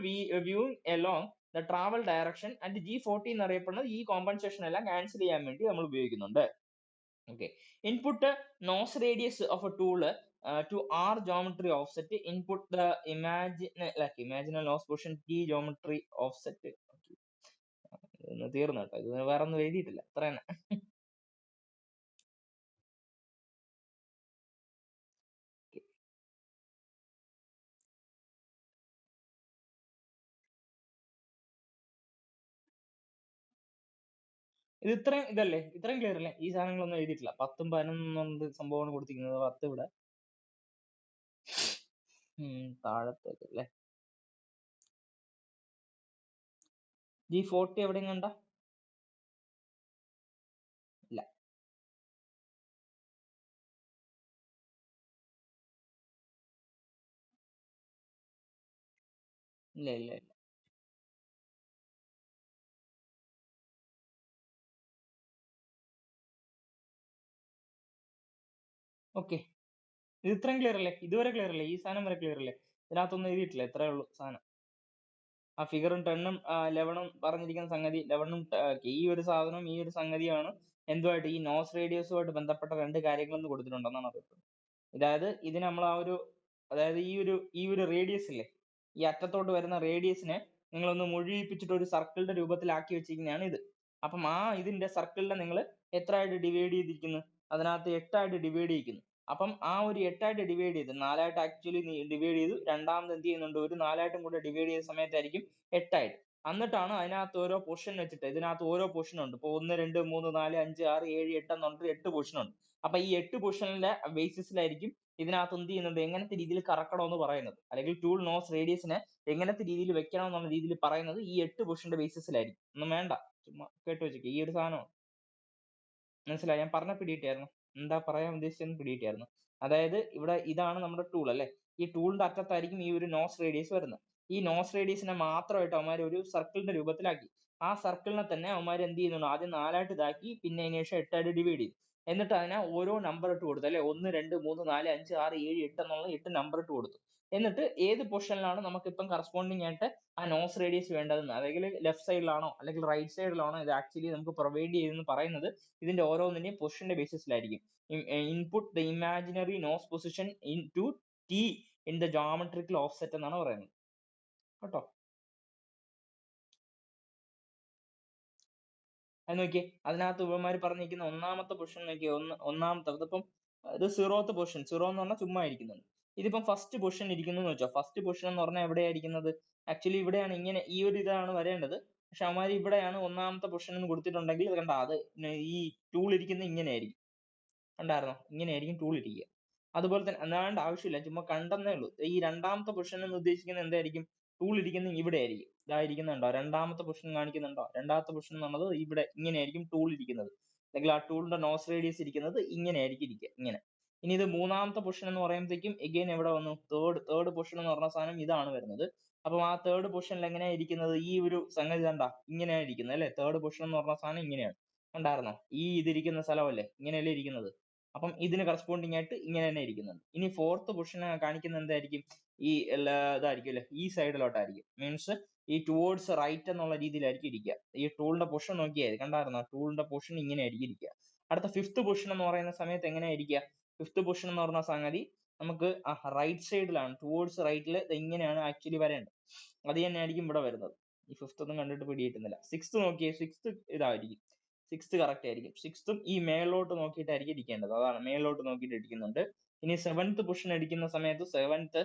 viewing along the travel direction and G40 എന്നറിയപ്പെടുന്നത് ഈ കോമ്പൻസേഷൻ എല്ലാം ക്യാൻസൽ ചെയ്യാൻ വേണ്ടി നമ്മൾ ഉപയോഗിക്കുന്നുണ്ട്. Okay. Input nose radius of a tool to R geometry offset. Input the imaginal nose position T geometry offset. തീർന്നു കേട്ടോ, ഇത് വേറെ ഒന്നും എഴുതിയിട്ടില്ല, അത്ര തന്നെ. ഇത് ഇത്രയും ഇതല്ലേ, ഇത്രയും ക്ലിയർ അല്ലേ? ഈ സാധനങ്ങളൊന്നും എഴുതിയിട്ടില്ല. 10ഉം 11 സംഭവമാണ് കൊടുത്തിരിക്കുന്നത്. 10 ഇവിടെ താഴത്തേക്ക് അല്ലേ. G40 എവിടെയും കണ്ട ഇല്ല. ഇല്ല ഇല്ല ഇല്ല. ഓക്കെ, ഇത് ഇത്രയും ക്ലിയർ അല്ലേ? ഇതുവരെ ക്ലിയർ അല്ലേ? ഈ സാധനം വരെ ക്ലിയർ അല്ലേ? ഇതിനകത്തൊന്നും എഴുതിയിട്ടില്ല, ഇത്രേ ഉള്ളൂ സാധനം. ആ ഫിഗറും 10ഉം 11ഉം പറഞ്ഞിരിക്കുന്ന സംഗതി, 11ഉം ഈ ഒരു സാധനവും ഈ ഒരു സംഗതിയാണ് എന്തുമായിട്ട് ഈ നോസ് റേഡിയസുമായിട്ട് ബന്ധപ്പെട്ട രണ്ട് കാര്യങ്ങളെന്ന് കൊടുത്തിട്ടുണ്ടെന്നാണ് അറിയപ്പെടുന്നത്. അതായത് ഇതിന് നമ്മൾ ആ ഒരു, അതായത് ഈ ഒരു റേഡിയസ് ഇല്ലേ, ഈ അറ്റത്തോട്ട് വരുന്ന റേഡിയസിനെ നിങ്ങളൊന്ന് മുഴുവിപ്പിച്ചിട്ട് ഒരു സർക്കിളിന്റെ രൂപത്തിലാക്കി വെച്ചിരിക്കുന്നതാണ് ഇത്. അപ്പം ആ ഇതിന്റെ സർക്കിളിനെ നിങ്ങൾ എത്ര ആയിട്ട് ഡിവൈഡ് ചെയ്തിരിക്കുന്നു, അതിനകത്ത് 8 ആയിട്ട് ഡിവൈഡ് ചെയ്യിക്കുന്നു. അപ്പം ആ ഒരു 8 ആയിട്ട് ഡിവൈഡ് ചെയ്ത് 4 ആയിട്ട് ആക്ച്വലി ഡിവൈഡ് ചെയ്തു, രണ്ടാമത് എന്ത് ചെയ്യുന്നുണ്ട്, ഒരു 4 ആയിട്ടും കൂടെ ഡിവൈഡ് ചെയ്ത സമയത്തായിരിക്കും 8 ആയിട്ട്. എന്നിട്ടാണ് അതിനകത്ത് ഓരോ പൊസിഷൻ വെച്ചിട്ട്, ഇതിനകത്ത് ഓരോ പൊസിഷൻ ഉണ്ട്. ഇപ്പൊ 1 2 3 4 5 6 7 8 എന്ന് പറഞ്ഞിട്ട് 8 പൊസിഷൻ ഉണ്ട്. അപ്പൊ ഈ 8 പൊസിഷനിലെ ബേസിസിലായിരിക്കും ഇതിനകത്ത് എന്ത് ചെയ്യുന്നുണ്ട്, എങ്ങനത്തെ രീതിയിൽ കറക്കണം എന്ന് പറയുന്നത്, അല്ലെങ്കിൽ ടൂൾ നോസ് റേഡിയസിനെ എങ്ങനത്തെ രീതിയിൽ വെക്കണം എന്നുള്ള രീതിയിൽ പറയുന്നത് ഈ 8 പൊസിഷന്റെ ബേസിസിലായിരിക്കും. ഒന്നും വേണ്ട, ചുമ്മാ കേട്ട് വെച്ചേക്ക്. ഈ ഒരു സാധനം മനസ്സിലായി? ഞാൻ പറഞ്ഞ പിടികിട്ടിയായിരുന്നു, എന്താ പറയാൻ ഉദ്ദേശിച്ചെന്ന് പിടികിട്ടിയായിരുന്നു. അതായത് ഇവിടെ ഇതാണ് നമ്മുടെ ടൂൾ അല്ലെ, ഈ ടൂളിന്റെ അറ്റത്തായിരിക്കും ഈ ഒരു നോസ് റേഡിയസ് വരുന്നത്. ഈ നോസ് റേഡിയസിനെ മാത്രമായിട്ട് അവന്മാർ ഒരു സർക്കിളിന്റെ രൂപത്തിലാക്കി. ആ സർക്കിളിനെ തന്നെ അവന്മാർ എന്ത് ചെയ്യുന്നുണ്ട്, ആദ്യം 4 ആയിട്ട് ഇതാക്കി, പിന്നെ അതിന് ശേഷം 8 ആയിട്ട് ഡിവൈഡ് ചെയ്തു. എന്നിട്ട് അതിനെ ഓരോ നമ്പർ ഇട്ട് കൊടുത്തു അല്ലെ, 1 2 3 4 5 6 7 8 എന്നുള്ള 8 നമ്പർ ഇട്ട് കൊടുത്തു. എന്നിട്ട് ഏത് പൊസിഷനിലാണ് നമുക്ക് ഇപ്പം കറസ്പോണ്ടിങ് ആയിട്ട് ആ നോസ് റേഡിയസ് വേണ്ടതെന്ന്, അല്ലെങ്കിൽ ലെഫ്റ്റ് സൈഡിലാണോ അല്ലെങ്കിൽ റൈറ്റ് സൈഡിലാണോ ഇത് ആക്ച്വലി നമുക്ക് പ്രൊവൈഡ് ചെയ്തെന്ന് പറയുന്നത് ഇതിന്റെ ഓരോന്നിന്റെയും പൊസിഷന്റെ ബേസിസിലായിരിക്കും. Input the imaginary nose position in to T in the geometrical offset എന്നാണ് പറയുന്നത് കേട്ടോ. അത് നോക്കിയേ, അതിനകത്ത് ഇവന്മാർ പറഞ്ഞിരിക്കുന്ന ഒന്നാമത്തെ പൊസിഷൻ നോക്കിയേ, ഒന്നാമത്തെ ഇതിപ്പം ഇത് 0th പൊസിഷൻ, 0 എന്ന് പറഞ്ഞാൽ ചുമ്മാ ഇരിക്കുന്നുണ്ട്. ഇതിപ്പം ഫസ്റ്റ് പൊസിഷൻ ഇരിക്കുന്നു എന്ന് വെച്ചോ. ഫസ്റ്റ് പൊസിഷൻ എന്ന് പറഞ്ഞാൽ എവിടെയായിരിക്കുന്നത്, ആക്ച്വലി ഇവിടെയാണ്, ഇങ്ങനെ ഈ ഒരു ഇതാണ് വരേണ്ടത്. പക്ഷെ അവന്മാർ ഇവിടെയാണ് ഒന്നാമത്തെ പൊസിഷൻ എന്ന് കൊടുത്തിട്ടുണ്ടെങ്കിൽ ഇത് കണ്ട, അത് ഈ ടൂൾ ഇരിക്കുന്നത് ഇങ്ങനെ ആയിരിക്കും. കണ്ടായിരുന്നോ, ഇങ്ങനെയായിരിക്കും ടൂൾ ഇരിക്കുക. അതുപോലെ തന്നെ അല്ലാണ്ട് ആവശ്യമില്ല, ചുമ്മാ കണ്ടെന്നേ ഉള്ളൂ. ഈ രണ്ടാമത്തെ പൊസിഷൻ എന്ന് ഉദ്ദേശിക്കുന്നത് എന്തായിരിക്കും, ടൂൾ ഇരിക്കുന്നത് ഇവിടെ ആയിരിക്കും. ഇതായിരിക്കുന്നുണ്ടോ, രണ്ടാമത്തെ പൊസിഷൻ കാണിക്കുന്നുണ്ടോ? രണ്ടാമത്തെ പൊസിഷൻ എന്നുള്ളത് ഇവിടെ ഇങ്ങനെ ആയിരിക്കും ടൂൾ ഇരിക്കുന്നത്, അല്ലെങ്കിൽ ആ ടൂളിന്റെ നോസ് റേഡിയസ് ഇരിക്കുന്നത് ഇങ്ങനെ ആയിരിക്കും ഇരിക്കുക, ഇങ്ങനെ. ഇനി ഇത് മൂന്നാമത്തെ പൊസിഷൻ എന്ന് പറയുമ്പോഴത്തേക്കും എഗെയിൻ എവിടെ വന്നു, തേർഡ് പൊസിഷൻ എന്ന് പറഞ്ഞ സാധനം ഇതാണ് വരുന്നത്. അപ്പം ആ തേർഡ് പൊസിഷനിൽ എങ്ങനെയാ ഇരിക്കുന്നത്, ഈ ഒരു സംഗതി കണ്ടാ ഇങ്ങനെയാണ് ഇരിക്കുന്നത് അല്ലെ. തേർഡ് പൊസിഷൻ എന്ന് പറഞ്ഞ സാധനം ഇങ്ങനെയാണ്, കണ്ടായിരുന്നോ? ഈ ഇതിരിക്കുന്ന സ്ഥലമല്ലേ, ഇങ്ങനെയല്ലേ ഇരിക്കുന്നത്. അപ്പം ഇതിന് കറസ്പോണ്ടിങ് ആയിട്ട് ഇങ്ങനെ തന്നെ ഇരിക്കുന്നുണ്ട്. ഇനി ഫോർത്ത് പൊസിഷൻ കാണിക്കുന്നത് എന്തായിരിക്കും, ഈ ഇതായിരിക്കും അല്ലെ, ഈ സൈഡിലോട്ടായിരിക്കും. മീൻസ് ഈ ടുവേർഡ്സ് റൈറ്റ് എന്നുള്ള രീതിയിലായിരിക്കും ഇരിക്കുക. ഈ ടൂളിന്റെ പൊസിഷൻ നോക്കിയാൽ കണ്ടായിരുന്നോ, ടൂളിന്റെ പൊസിഷൻ ഇങ്ങനെ ആയിരിക്കും ഇരിക്കുക. അടുത്ത ഫിഫ്ത് പൊസിഷൻ എന്ന് പറയുന്ന സമയത്ത് എങ്ങനെയായിരിക്കുക, ഫിഫ്ത് പൊസിഷൻ എന്ന് പറഞ്ഞ സംഗതി നമുക്ക് റൈറ്റ് സൈഡിലാണ്, ടുവേർഡ്സ് റൈറ്റിൽ ഇങ്ങനെയാണ് ആക്ച്വലി വരേണ്ടത്. അത് തന്നെയായിരിക്കും ഇവിടെ വരുന്നത്. ഈ ഫിഫ്ത് ഒന്നും കണ്ടിട്ട് പിടി കിട്ടുന്നില്ല. സിക്സ്ത് നോക്കിയേ, സിക്സ്ത് ഇതായിരിക്കും, സിക്സ്ത് കറക്റ്റ് ആയിരിക്കും. സിക്സ്തും ഈ മേളിലോട്ട് നോക്കിയിട്ടായിരിക്കും ഇരിക്കേണ്ടത്, അതാണ് മേളിലോട്ട് നോക്കിയിട്ട് ഇരിക്കുന്നുണ്ട്. ഇനി സെവൻത് പൊസിഷൻ അടിക്കുന്ന സമയത്ത് സെവൻത്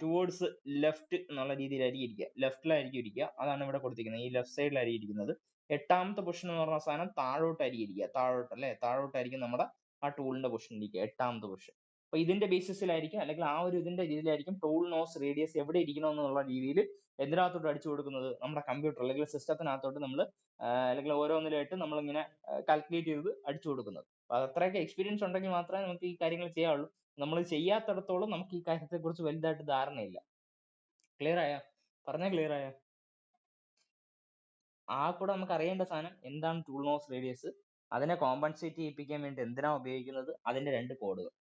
ടുവേർഡ്സ് ലെഫ്റ്റ് എന്നുള്ള രീതിയിലായിരിക്കും ഇരിക്കുക, ലെഫ്റ്റിലായിരിക്കും ഇരിക്കുക, അതാണ് ഇവിടെ കൊടുത്തിരിക്കുന്നത്, ഈ ലെഫ്റ്റ് സൈഡിലായിരിക്കും ഇരിക്കുന്നത്. എട്ടാമത്തെ പൊസിഷൻ എന്ന് പറഞ്ഞ സാധനം താഴോട്ടായിരിക്കും ഇരിക്കുക, താഴോട്ട് അല്ലെ, താഴോട്ടായിരിക്കും നമ്മുടെ ആ ടൂളിന്റെ പൊസിഷൻ ഇരിക്കുക, എട്ടാമത്തെ പൊസിഷൻ. അപ്പൊ ഇതിന്റെ ബേസിസിലായിരിക്കും, അല്ലെങ്കിൽ ആ ഒരു ഇതിന്റെ രീതിയിലായിരിക്കും ടൂൾ നോസ് റേഡിയസ് എവിടെ ഇരിക്കണം എന്നുള്ള രീതിയിൽ എന്തിനകത്തോട്ട് അടിച്ചു കൊടുക്കുന്നത്, നമ്മുടെ കമ്പ്യൂട്ടർ അല്ലെങ്കിൽ സിസ്റ്റത്തിനകത്തോട്ട് നമ്മൾ അല്ലെങ്കിൽ ഓരോന്നിലായിട്ട് നമ്മളിങ്ങനെ കാൽക്കുലേറ്റ് ചെയ്ത് അടിച്ചു കൊടുക്കുന്നത്. അപ്പൊ അത്രയൊക്കെ എക്സ്പീരിയൻസ് ഉണ്ടെങ്കിൽ മാത്രമേ നമുക്ക് ഈ കാര്യങ്ങൾ ചെയ്യാവുള്ളൂ. നമ്മൾ ചെയ്യാത്തിടത്തോളം നമുക്ക് ഈ കാര്യത്തെ കുറിച്ച് വലുതായിട്ട് ധാരണയില്ല. ക്ലിയർ ആയോ? പറഞ്ഞാ ക്ലിയർ ആയോ? ആ കൂടെ നമുക്ക് അറിയേണ്ട സാധനം എന്താണ് ടൂൾ നോസ് റേഡിയസ്, അതിനെ കോമ്പൻസേറ്റ് ചെയ്യിപ്പിക്കാൻ വേണ്ടി എന്തിനാ ഉപയോഗിക്കുന്നത്, അതിന്റെ രണ്ട് കോഡുകൾ.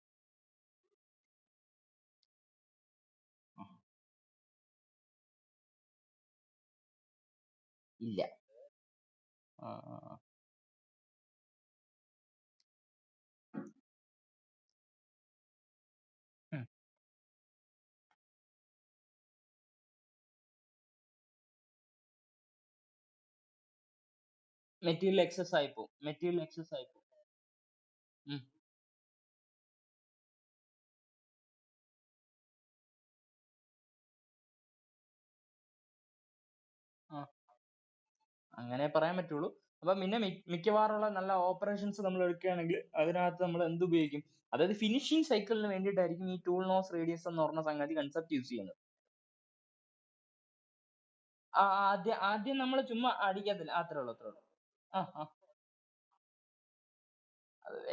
ഇല്ല. മെറ്റീരിയൽ എക്സസ് ആയി പോകും, മെറ്റീരിയൽ എക്സസ് ആയി പോകും. ഉം. ആ, അങ്ങനെ പറയാൻ പറ്റുള്ളൂ. അപ്പൊ പിന്നെ മിക്കവാറുള്ള നല്ല ഓപ്പറേഷൻസ് നമ്മൾ എടുക്കുകയാണെങ്കിൽ അതിനകത്ത് നമ്മൾ എന്ത് ഉപയോഗിക്കും, അതായത് ഫിനിഷിംഗ് സൈക്കിളിന് വേണ്ടിയിട്ടായിരിക്കും ഈ ടൂൾ നോസ് റേഡിയസ് എന്ന് പറഞ്ഞ സംഗതി കൺസെപ്റ്റ് യൂസ് ചെയ്യുന്നത്. ആദ്യം നമ്മൾ ചുമ്മാ അടിക്കത്തില്ല, അത്രേ ഉള്ളൂ, അത്രേ ഉള്ളൂ. ആ ആ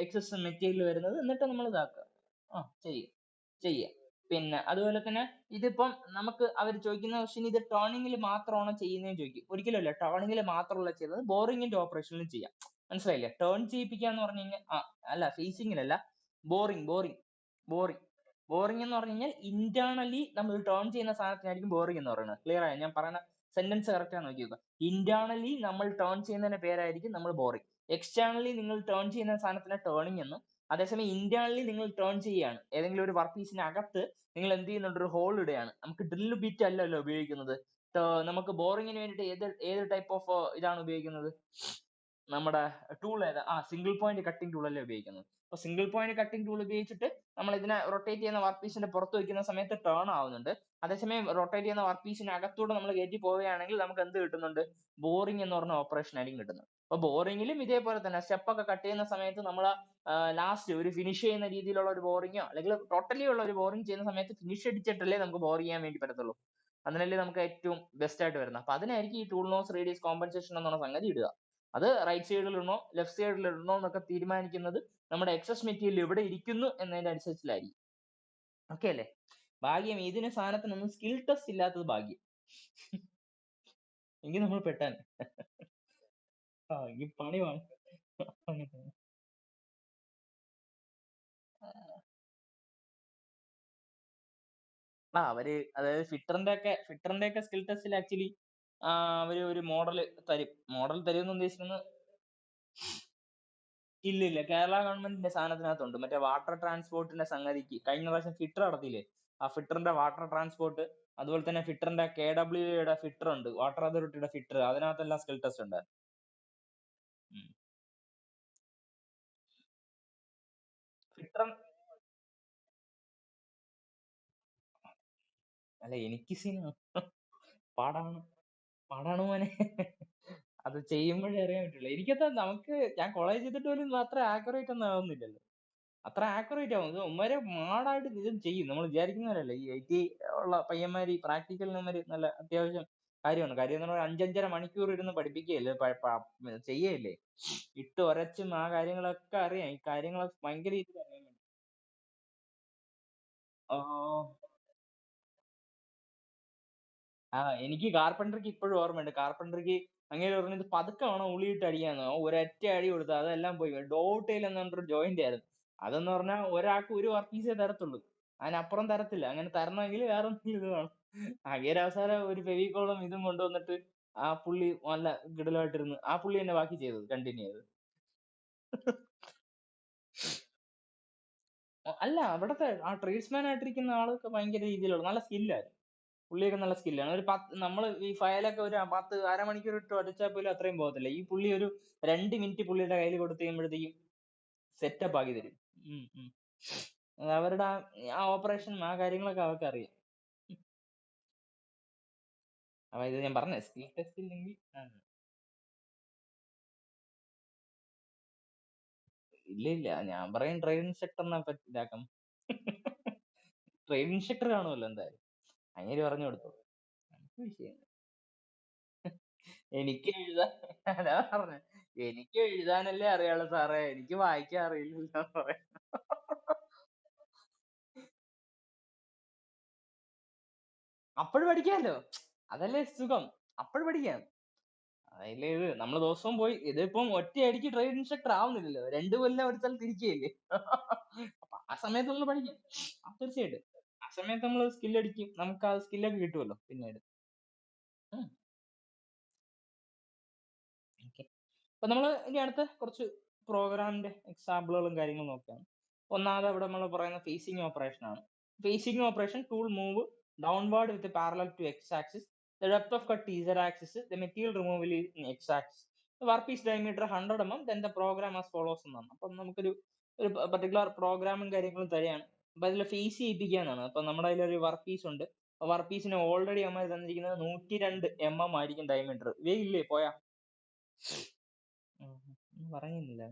എക്സസ് മെറ്റീരിയൽ വരുന്നത്, എന്നിട്ട് നമ്മൾ ഇതാക്കുക. ചെയ്യും, ചെയ്യാം. പിന്നെ അതുപോലെ തന്നെ ഇതിപ്പം നമുക്ക് അവർ ചോദിക്കുന്ന ക്വസ്റ്റ്യൻ, ഇത് ടേണിംഗിൽ മാത്രമാണോ ചെയ്യുന്നതെന്ന് ചോദിക്കും. ഒരിക്കലുമല്ല, ടേണിംഗിൽ മാത്രമല്ല ചെയ്യുന്നത്, ബോറിംഗിന്റെ ഓപ്പറേഷനിലും ചെയ്യാം. മനസ്സിലായില്ലേ? ടേൺ ചെയ്യിപ്പിക്കുക എന്ന് പറഞ്ഞു കഴിഞ്ഞാൽ അല്ല, ഫേസിങ്ങിലല്ല, ബോറിംഗ് ബോറിംഗ് ബോറിംഗ് ബോറിംഗ് എന്ന് പറഞ്ഞു കഴിഞ്ഞാൽ ഇന്റേണലി നമ്മൾ ടേൺ ചെയ്യുന്ന സാധനത്തിനായിരിക്കും ബോറിംഗ് എന്ന് പറയുന്നത്. ക്ലിയർ ആയോ? ഞാൻ പറയുന്ന സെന്റൻസ് കറക്റ്റ് ആണെന്ന് നോക്കി നോക്കുക. ഇന്റേണലി നമ്മൾ ടേൺ ചെയ്യുന്നതിന്റെ പേരായിരിക്കും നമ്മൾ ബോറിംഗ്. എക്സ്റ്റേണലി നിങ്ങൾ ടേൺ ചെയ്യുന്ന സാധനത്തിന് ടേണിംഗ് എന്നും, അതേസമയം ഇന്റേണലി നിങ്ങൾ ടേൺ ചെയ്യുകയാണ്, ഏതെങ്കിലും ഒരു വർക്ക് പീസിനകത്ത് നിങ്ങൾ എന്ത് ചെയ്യുന്നുണ്ട്, ഒരു ഹോൾ ഇടുകയാണ്. നമുക്ക് ഡ്രിൽ ബിറ്റ് അല്ലല്ലോ ഉപയോഗിക്കുന്നത്. നമുക്ക് ബോറിങ്ങിന് വേണ്ടിയിട്ട് ഏത് ടൈപ്പ് ഓഫ് ഇതാണ് ഉപയോഗിക്കുന്നത്, നമ്മുടെ ടൂൾ ഏതാ? സിംഗിൾ പോയിന്റ് കട്ടിംഗ് ടൂൾ അല്ലേ ഉപയോഗിക്കുന്നത്. അപ്പൊ സിംഗിൾ പോയിന്റ് കട്ടിംഗ് ടൂൾ ഉപയോഗിച്ചിട്ട് നമ്മൾ ഇതിനെ റൊട്ടേറ്റ് ചെയ്യുന്ന വർക്ക് പീസിന്റെ പുറത്ത് വെക്കുന്ന സമയത്ത് ടേൺ ആവുന്നുണ്ട്. അതേസമയം റൊട്ടേറ്റ് ചെയ്യുന്ന വർക്ക് പീസിന് അകത്തൂടെ നമ്മൾ കയറ്റി പോവുകയാണെങ്കിൽ നമുക്ക് എന്ത് കിട്ടുന്നുണ്ട്, ബോറിംഗ് എന്ന് പറഞ്ഞ ഓപ്പറേഷൻ ആയിരിക്കും കിട്ടുന്നത്. അപ്പൊ ബോറിംഗിലും ഇതേപോലെ തന്നെ സ്റ്റെപ്പ് ഒക്കെ കട്ട് ചെയ്യുന്ന സമയത്ത് നമ്മൾ ലാസ്റ്റ് ഒരു ഫിനിഷ് ചെയ്യുന്ന രീതിയിലുള്ള ഒരു ബോറിങ്ങോ, അല്ലെങ്കിൽ ടോട്ടലി ഉള്ള ഒരു ബോറിംഗ് ചെയ്യുന്ന സമയത്ത് ഫിനിഷ് അടിച്ചിട്ടല്ലേ നമുക്ക് ബോർ ചെയ്യാൻ വേണ്ടി പറ്റത്തുള്ളൂ. അതിനല്ലേ നമുക്ക് ഏറ്റവും ബെസ്റ്റ് ആയിട്ട് വരുന്നത്. അപ്പൊ അതിനായിരിക്കും ഈ ടൂൾ നോസ് റേഡിയസ് കോമ്പൻസേഷൻ എന്നുള്ള സംഗതി ഇടുക. അത് റൈറ്റ് സൈഡിൽ ഇടണോ ലെഫ്റ്റ് സൈഡിൽ ഇടണോ എന്നൊക്കെ തീരുമാനിക്കുന്നത് നമ്മുടെ എക്സസ് മെറ്റീരിയൽ എവിടെ ഇരിക്കുന്നു എന്നതിന്റെ അനുസരിച്ചിലായിരിക്കും. ഓക്കെ അല്ലേ? ഭാഗ്യം ഇതിന് സാധനത്തിനൊന്നും സ്കിൽ ടെസ്റ്റ് ഇല്ലാത്തത് ഭാഗ്യം. എങ്കിൽ നമ്മൾ പെട്ടാൻ. ഈ പണി അവര് അതായത് ഫിറ്ററിന്റെ ഒക്കെ സ്കിൽ ടെസ്റ്റിൽ ആക്ച്വലി അവര് ഒരു മോഡൽ തരും. മോഡൽ തരും എന്ന് ഉദ്ദേശിക്കുന്നത്, ഇല്ല ഇല്ല, കേരള ഗവൺമെന്റിന്റെ സാധനത്തിനകത്തുണ്ട്. മറ്റേ വാട്ടർ ട്രാൻസ്പോർട്ടിന്റെ സംഗതിക്ക് കഴിഞ്ഞ പ്രാവശ്യം ഫിറ്റർ നടത്തിയില്ലേ, ആ ഫിറ്ററിന്റെ വാട്ടർ ട്രാൻസ്പോർട്ട്, അതുപോലെ തന്നെ ഫിറ്ററിന്റെ KWA ഫിറ്റർ ഉണ്ട്, വാട്ടർ അതോറിറ്റിയുടെ ഫിറ്റർ, അതിനകത്തെല്ലാം സ്കിൽ ടെസ്റ്റ് ഉണ്ട്. ഫിറ്റർ അല്ല, എനിക്ക് സീന പാടാണ്, പാടാണ് മോനെ. അത് ചെയ്യുമ്പോഴേ അറിയാൻ പറ്റുള്ളൂ. എനിക്കത് നമുക്ക് ഞാൻ കോളേജ് ചെയ്തിട്ട് പോലും അത്ര ആക്യുറേറ്റ് ഒന്നും ആവുന്നില്ലല്ലോ. അത്ര ആക്യുറേറ്റ് ആവും. ഇത് ഉമ്മാര് മാടായിട്ട് ഇത് ചെയ്യും. നമ്മൾ വിചാരിക്കുന്നവരല്ല. ഈ IT ഉള്ള പയ്യന്മാര് ഈ പ്രാക്ടിക്കലിനവന്മാര് നല്ല അത്യാവശ്യം കാര്യമാണ്. കാര്യം എന്ന് പറഞ്ഞാൽ 5, 5.5 മണിക്കൂർ ഇരുന്ന് പഠിപ്പിക്കുകയല്ലേ, ചെയ്യല്ലേ. ഇട്ട് ഒരച്ചും ആ കാര്യങ്ങളൊക്കെ അറിയാം. ഈ കാര്യങ്ങൾ ഭയങ്കര രീതിയിൽ അറിയാൻ വേണ്ടി. ഓ, എനിക്ക് കാർപ്പൻട്രിക്ക് ഇപ്പോഴും ഓർമ്മയുണ്ട്. കാർപ്പൻട്രിക്ക് അങ്ങേര് പറഞ്ഞത് പതുക്കെ വേണം ഉളിയിട്ട് അടിക്കാന്ന്. ഒരൊറ്റ അടി കൊടുത്തു അതെല്ലാം പോയി. ഡോവ് ടെയിൽ എന്ന് പറഞ്ഞിട്ടൊരു ജോയിന്റ് ആയിരുന്നു. അതെന്ന് പറഞ്ഞാൽ ഒരാൾക്ക് ഒരു വർക്ക് പീസേ തരത്തുള്ളൂ. അതിനപ്പുറം തരത്തില്ല. അങ്ങനെ തരണമെങ്കിൽ വേറെ എന്തെങ്കിലും ഇത് വേണം. അങ്ങേര് അവസാനം ഒരു ഫെവിക്കോളും ഇതും കൊണ്ടുവന്നിട്ട് ആ പുള്ളി നല്ല കിടിലമായിട്ടിരുന്നു. ആ പുള്ളി തന്നെ ബാക്കി ചെയ്തത്, കണ്ടിന്യൂ ചെയ്തത്. അല്ല, അവിടുത്തെ ആ ട്രേഡ്സ്മാൻ ആയിട്ടിരിക്കുന്ന ആളൊക്കെ ഭയങ്കര രീതിയിലുള്ള നല്ല സ്കില്ലായിരുന്നു. പുള്ളിയൊക്കെ നല്ല സ്കില്ലാണ്. ഒരു നമ്മള് ഈ ഫയലൊക്കെ ഒരു 10 അരമണിക്കൂർ ഇട്ട് അടിച്ചാൽ പോലും അത്രയും പോകത്തില്ല. ഈ പുള്ളി ഒരു 2 മിനിറ്റ് പുള്ളിയുടെ കയ്യിൽ കൊടുത്തു കഴിയുമ്പോഴത്തേക്കും സെറ്റപ്പ് ആക്കി തരും. ഉം ഉം. അത് അവരുടെ ആ ഓപ്പറേഷൻ ആ കാര്യങ്ങളൊക്കെ അവർക്ക് അറിയാം. അപ്പൊ ഇത് ഞാൻ പറഞ്ഞ സ്കിൽ ടെസ്റ്റ് ഇല്ലെങ്കിൽ ഇല്ല ഇല്ല, ഞാൻ പറയും ട്രേഡിംഗ് സെക്ടറിനെ പറ്റി ഇതാക്കാം. ട്രേഡിംഗ് സെക്ടർ കാണുമല്ലോ എന്തായാലും. അങ്ങനെ പറഞ്ഞു കൊടുത്തു. നമുക്ക് വിഷയം. എനിക്ക് എഴുതാൻ അതാ പറഞ്ഞെ. എനിക്ക് എഴുതാനല്ലേ അറിയാളൂ സാറേ, എനിക്ക് വായിക്കാൻ അറിയില്ലല്ലോ പറയാ. അപ്പോഴും പഠിക്കാമല്ലോ, അതല്ലേ സുഖം. അപ്പോഴും പഠിക്കാം. അതില് ഇത് നമ്മള് ദിവസവും പോയി ഇതിപ്പം ഒറ്റയടിക്ക് ട്രേഡ് ഇൻസ്ട്രക്ടർ ആവുന്നില്ലല്ലോ, 2 കൊല്ലം ഒരു സ്ഥലത്ത് ഇരിക്കുകയല്ലേ. അപ്പൊ ആ സമയത്ത് നമ്മൾ പഠിക്കും. തീർച്ചയായിട്ടും ആ സമയത്ത് നമ്മൾ സ്കിൽ അടിക്കും, നമുക്ക് ആ സ്കില്ലൊക്കെ കിട്ടുമല്ലോ പിന്നീട്. ഓക്കെ, അപ്പൊ നമ്മൾ ഇനി അടുത്ത കുറച്ച് പ്രോഗ്രാമിന്റെ എക്സാമ്പിളുകളും കാര്യങ്ങളും നോക്കുകയാണ്. ഒന്നാമത് ഇവിടെ നമ്മൾ പറയുന്ന ഫേസിങ് ഓപ്പറേഷൻ ആണ്. Facing operation tool move downward with parallel to X axis, the depth of cut is axis, the material removal in X axis, work piece diameter 100 mm, then the program as follows എന്നാണ്. അപ്പം നമുക്കൊരു ഒരു particular പ്രോഗ്രാമും കാര്യങ്ങളും തരികയാണ്. അപ്പൊ അതിൽ face ചെയ്യിപ്പിക്കാന്നാണ്. അപ്പൊ നമ്മുടെ അതിലൊരു വർക്ക് പീസ് ഉണ്ട്. വർക്ക് പീസിന് ഓൾറെഡി നമ്മൾ തന്നിരിക്കുന്നത് 102 mm ആയിരിക്കും ഡയമീറ്റർ. ഇവേ ഇല്ലേ പോയാ പറയുന്നില്ല.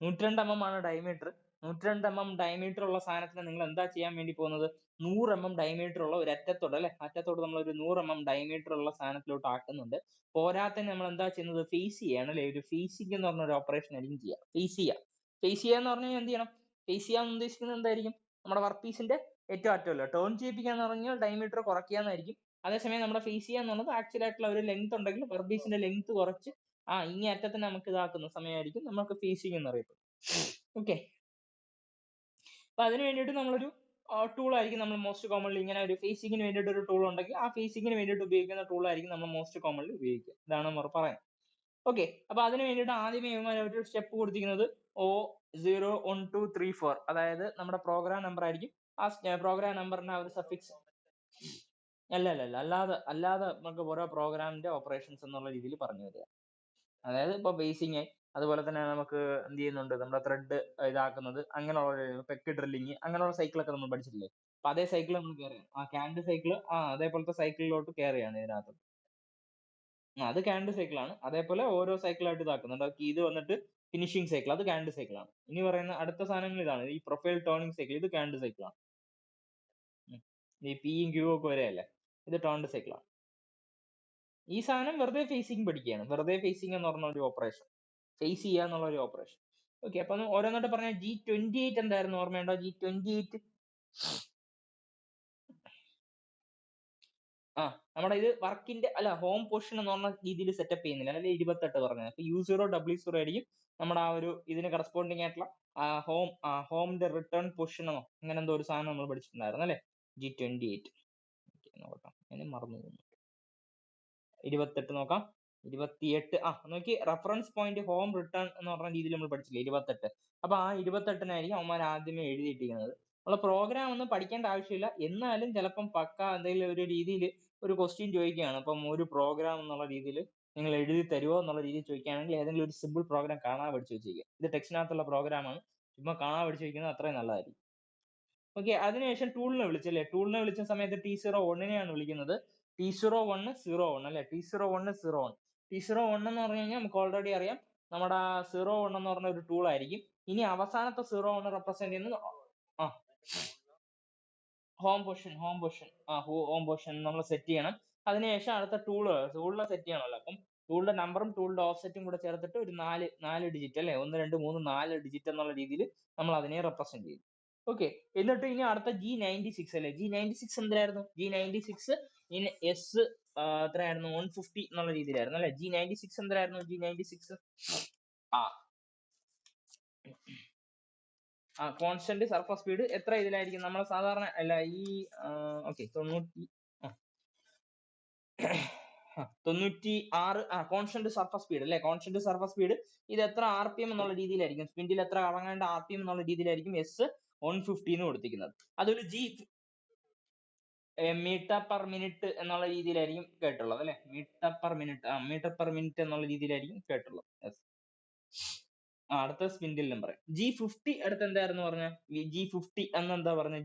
102 mm ആണ് ഡയമീറ്റർ. 102 mm ഡയമീറ്റർ ഉള്ള സാധനത്തിന് നിങ്ങൾ എന്താ ചെയ്യാൻ വേണ്ടി പോകുന്നത്? 100 mm ഡയമീറ്റർ ഉള്ള ഒരു അറ്റത്തോട് അല്ലെ, അറ്റത്തോട് നമ്മൾ ഒരു 100 mm ഡയമീറ്റർ ഉള്ള സാധനത്തിലോട്ട് ആക്കുന്നുണ്ട്. പോരാത്തതിന് നമ്മൾ എന്താ ചെയ്യുന്നത്? ഫേസ് ചെയ്യാണ് അല്ലെ, ഒരു ഫേസിംഗ് എന്ന് പറഞ്ഞ ഒരു ഓപ്പറേഷൻ ആയിരിക്കും ചെയ്യുക. ഫേസ് ചെയ്യുക, ഫേസ് ചെയ്യുക എന്ന് പറഞ്ഞാൽ എന്ത് ചെയ്യണം? ഫേസ് ചെയ്യാൻ ഉദ്ദേശിക്കുന്നത് എന്തായിരിക്കും? നമ്മുടെ വർക്ക് പീസിന്റെ ഏറ്റവും അറ്റമല്ലോ, ടേൺ ചെയ്യിപ്പിക്കുക എന്ന് പറഞ്ഞാൽ ഡയമീറ്റർ കുറയ്ക്കുക എന്നായിരിക്കും. അതേസമയം നമ്മുടെ ഫേസ് ചെയ്യുക എന്നുള്ളത് ആക്ച്വൽ ആയിട്ടുള്ള ഒരു ലെങ്ത് ഉണ്ടെങ്കിൽ വർക്ക് പീസിന്റെ ലെങ്ത് കുറച്ച് ഇങ്ങേ അറ്റത്തിന് നമുക്ക് ഇതാക്കുന്ന സമയമായിരിക്കും നമുക്ക് ഫേസിങ് എന്ന് അറിയപ്പെടും. ഓക്കെ, അപ്പൊ അതിന് വേണ്ടിയിട്ട് നമ്മളൊരു ടൂൾ ആയിരിക്കും നമ്മൾ മോസ്റ്റ് കോമൺലി, ഇങ്ങനെ ഒരു ഫേസിങ്ങിന് വേണ്ടിയിട്ട് ഒരു ടൂൾ ഉണ്ടെങ്കിൽ ആ ഫേസിങ്ങിന് വേണ്ടിയിട്ട് ഉപയോഗിക്കുന്ന ടൂൾ ആയിരിക്കും നമ്മൾ മോസ്റ്റ് കോമൺലി ഉപയോഗിക്കുക. ഇതാണ് നമ്മൾ പറയുന്നത്. ഓക്കെ, അപ്പൊ അതിന് വേണ്ടിയിട്ട് ആദ്യമേ ഒരു സ്റ്റെപ്പ് കൊടുത്തിരിക്കുന്നത് O0123 4, അതായത് നമ്മുടെ പ്രോഗ്രാം നമ്പർ ആയിരിക്കും. ആ പ്രോഗ്രാം നമ്പറിന്റെ ഒരു സഫിക്സ് അല്ല അല്ല അല്ല അല്ലാതെ അല്ലാതെ നമുക്ക് ഓരോ പ്രോഗ്രാമിന്റെ ഓപ്പറേഷൻസ് എന്നുള്ള രീതിയിൽ പറഞ്ഞു തരിക. അതായത് ഇപ്പൊ ബേസിങ്, അതുപോലെ തന്നെ നമുക്ക് എന്ത് ചെയ്യുന്നുണ്ട്, നമ്മുടെ ത്രെഡ് ഇതാക്കുന്നത്, അങ്ങനെയുള്ള പെക്ക് ഡ്രില്ലിങ്, അങ്ങനെയുള്ള സൈക്കിളൊക്കെ നമ്മൾ പഠിച്ചിട്ടില്ലേ. അപ്പൊ അതേ സൈക്കിൾ നമ്മൾ കയറി ആ ക്യാൻഡ് സൈക്കിൾ അതേപോലത്തെ സൈക്കിളിലോട്ട് കയറിയാണ് ഇതിനകത്ത്. അത് ക്യാൻഡ് സൈക്കിൾ ആണ്. അതേപോലെ ഓരോ സൈക്കിളായിട്ട് ഇതാക്കുന്നുണ്ട്. ഇത് വന്നിട്ട് ഫിനിഷിംഗ് സൈക്കിൾ, അത് ക്യാൻഡ് സൈക്കിൾ ആണ്. ഇനി പറയുന്ന അടുത്ത സാധനങ്ങൾ ഇതാണ്, ഈ പ്രൊഫൈൽ ടേണിംഗ് സൈക്കിൾ, ഇത് ക്യാൻഡ് സൈക്കിൾ ആണ്. ഈ പിയും ക്യൂ ഒക്കെ വരെയല്ലേ, ഇത് ടേൺഡ് സൈക്കിൾ ആണ്. ഈ സാധനം വെറുതെ ഫേസിങ് പഠിക്കുകയാണ്. വെറുതെ ഫേസിങ് എന്ന് പറഞ്ഞ ഒരു ഓപ്പറേഷൻ, ഫേസ് ചെയ്യുക എന്നുള്ള ഒരു ഓപ്പറേഷൻ. ഓക്കെ, അപ്പൊ ഓരോന്നോട്ട് പറഞ്ഞ G28 എന്തായിരുന്നു ഓർമ്മയുണ്ടോ? G28 നമ്മുടെ ഇത് വർക്കിന്റെ അല്ല, ഹോം പൊസിഷൻ എന്ന് പറഞ്ഞ രീതിയിൽ സെറ്റപ്പ് ചെയ്യുന്നില്ല, അല്ലെ 28 പറഞ്ഞത്. അപ്പൊ U0W0 ആയിരിക്കും നമ്മുടെ ആ ഒരു ഇതിന് കറസ്പോണ്ടിങ് ആയിട്ടുള്ള ഹോമിന്റെ റിട്ടേൺ പൊസിഷനോ അങ്ങനെ എന്തോ ഒരു സാധനം നമ്മൾ പഠിച്ചിട്ടുണ്ടായിരുന്നു അല്ലെ, G28. നോക്കാം, ഞാൻ മറന്നു പോകുന്നു. 28 നോക്കാം. 28 നോക്കി, റെഫറൻസ് പോയിന്റ് ഹോം റിട്ടേൺ എന്ന് പറഞ്ഞ രീതിയിൽ നമ്മൾ പഠിച്ചില്ലേ 28. അപ്പൊ ആ 28നായിരിക്കും അവന്മാർ ആദ്യമേ എഴുതിയിട്ടിരിക്കുന്നത്. നമ്മളെ പ്രോഗ്രാം ഒന്നും പഠിക്കേണ്ട ആവശ്യമില്ല, എന്നാലും ചിലപ്പം പക്ക എന്തെങ്കിലും ഒരു രീതിയിൽ ഒരു ക്വസ്റ്റ്യൻ ചോദിക്കുകയാണ്, അപ്പം ഒരു പ്രോഗ്രാം എന്നുള്ള രീതിയിൽ നിങ്ങൾ എഴുതി തരുമോ എന്നുള്ള രീതിയിൽ ചോദിക്കുകയാണെങ്കിൽ ഏതെങ്കിലും ഒരു സിമ്പിൾ പ്രോഗ്രാം കാണാൻ പഠിച്ചു വെച്ചിരിക്കുക. ഇത് ടെക്സ്റ്റിനകത്തുള്ള പ്രോഗ്രാമാണ്, ചുമ്മാ കാണാൻ പഠിച്ചു വെക്കുന്നത് അത്രയും നല്ലതായിരിക്കും. ഓക്കെ, അതിനുശേഷം ടൂളിനെ വിളിച്ചല്ലേ, ടൂളിനെ വിളിച്ച സമയത്ത് T01നെയാണ് വിളിക്കുന്നത്. T01 01 അല്ലെ, T01 01. T01 എന്ന് പറഞ്ഞു കഴിഞ്ഞാൽ നമുക്ക് ഓൾറെഡി അറിയാം, നമ്മുടെ 01 എന്ന് പറഞ്ഞ ഒരു ടൂൾ ആയിരിക്കും. ഇനി അവസാനത്തെ സീറോ ആണ് റെപ്രസെന്റ് ചെയ്യുന്നത് ആ ഹോം പൊസിഷൻ ഹോം പൊസിഷൻ നമ്മൾ സെറ്റ് ചെയ്യണം. അതിനുശേഷം അടുത്ത ടൂളിനെ സെറ്റ് ചെയ്യണമല്ലോ. അപ്പം ടൂളിന്റെ നമ്പറും ടൂളിന്റെ ഓഫ്സെറ്റും കൂടെ ചേർത്തിട്ട് ഒരു നാല് ഡിജിറ്റ് അല്ലെ, 1 2 3 4 ഡിജിറ്റ് എന്നുള്ള രീതിയിൽ നമ്മൾ അതിനെ റെപ്രസെന്റ് ചെയ്യും. ഓക്കെ, എന്നിട്ട് ഇനി അടുത്ത G96 അല്ലെ, G96 എന്തായിരുന്നു? G96 ഇൻ എസ് എത്രയായിരുന്നു? 150 എന്നുള്ള രീതിയിലായിരുന്നു അല്ലെ. G96 എന്തായിരുന്നു? G96 കോൺസ്റ്റന്റ് സർഫസ് സ്പീഡ് എത്ര ഇതിലായിരിക്കും? നമ്മൾ സാധാരണ അല്ല ഈ ഓക്കെ 96 കോൺസ്റ്റന്റ് സർഫസ് സ്പീഡ് അല്ലെ. കോൺസ്റ്റന്റ് സർഫസ് സ്പീഡ് ഇത് എത്ര RPM എന്നുള്ള രീതിയിലായിരിക്കും, സ്പിൻഡിൽ എത്ര കറങ്ങേണ്ട RPM എന്നുള്ള രീതിയിലായിരിക്കും S150 എന്ന് കൊടുത്തിരിക്കുന്നത്. അതൊരു മീറ്റർ പെർ മിനിറ്റ് എന്നുള്ള രീതിയിലായിരിക്കും കേട്ടുള്ളത് അല്ലെ. മീറ്റർ പെർ മിനിറ്റ് എന്നുള്ള രീതിയിലായിരിക്കും കേട്ടുള്ളത്. അടുത്ത സ്പിൻഡിൽ നമ്പർ G50. അടുത്ത് എന്തായിരുന്നു പറഞ്ഞ? G50 എന്നെന്താ പറഞ്ഞ?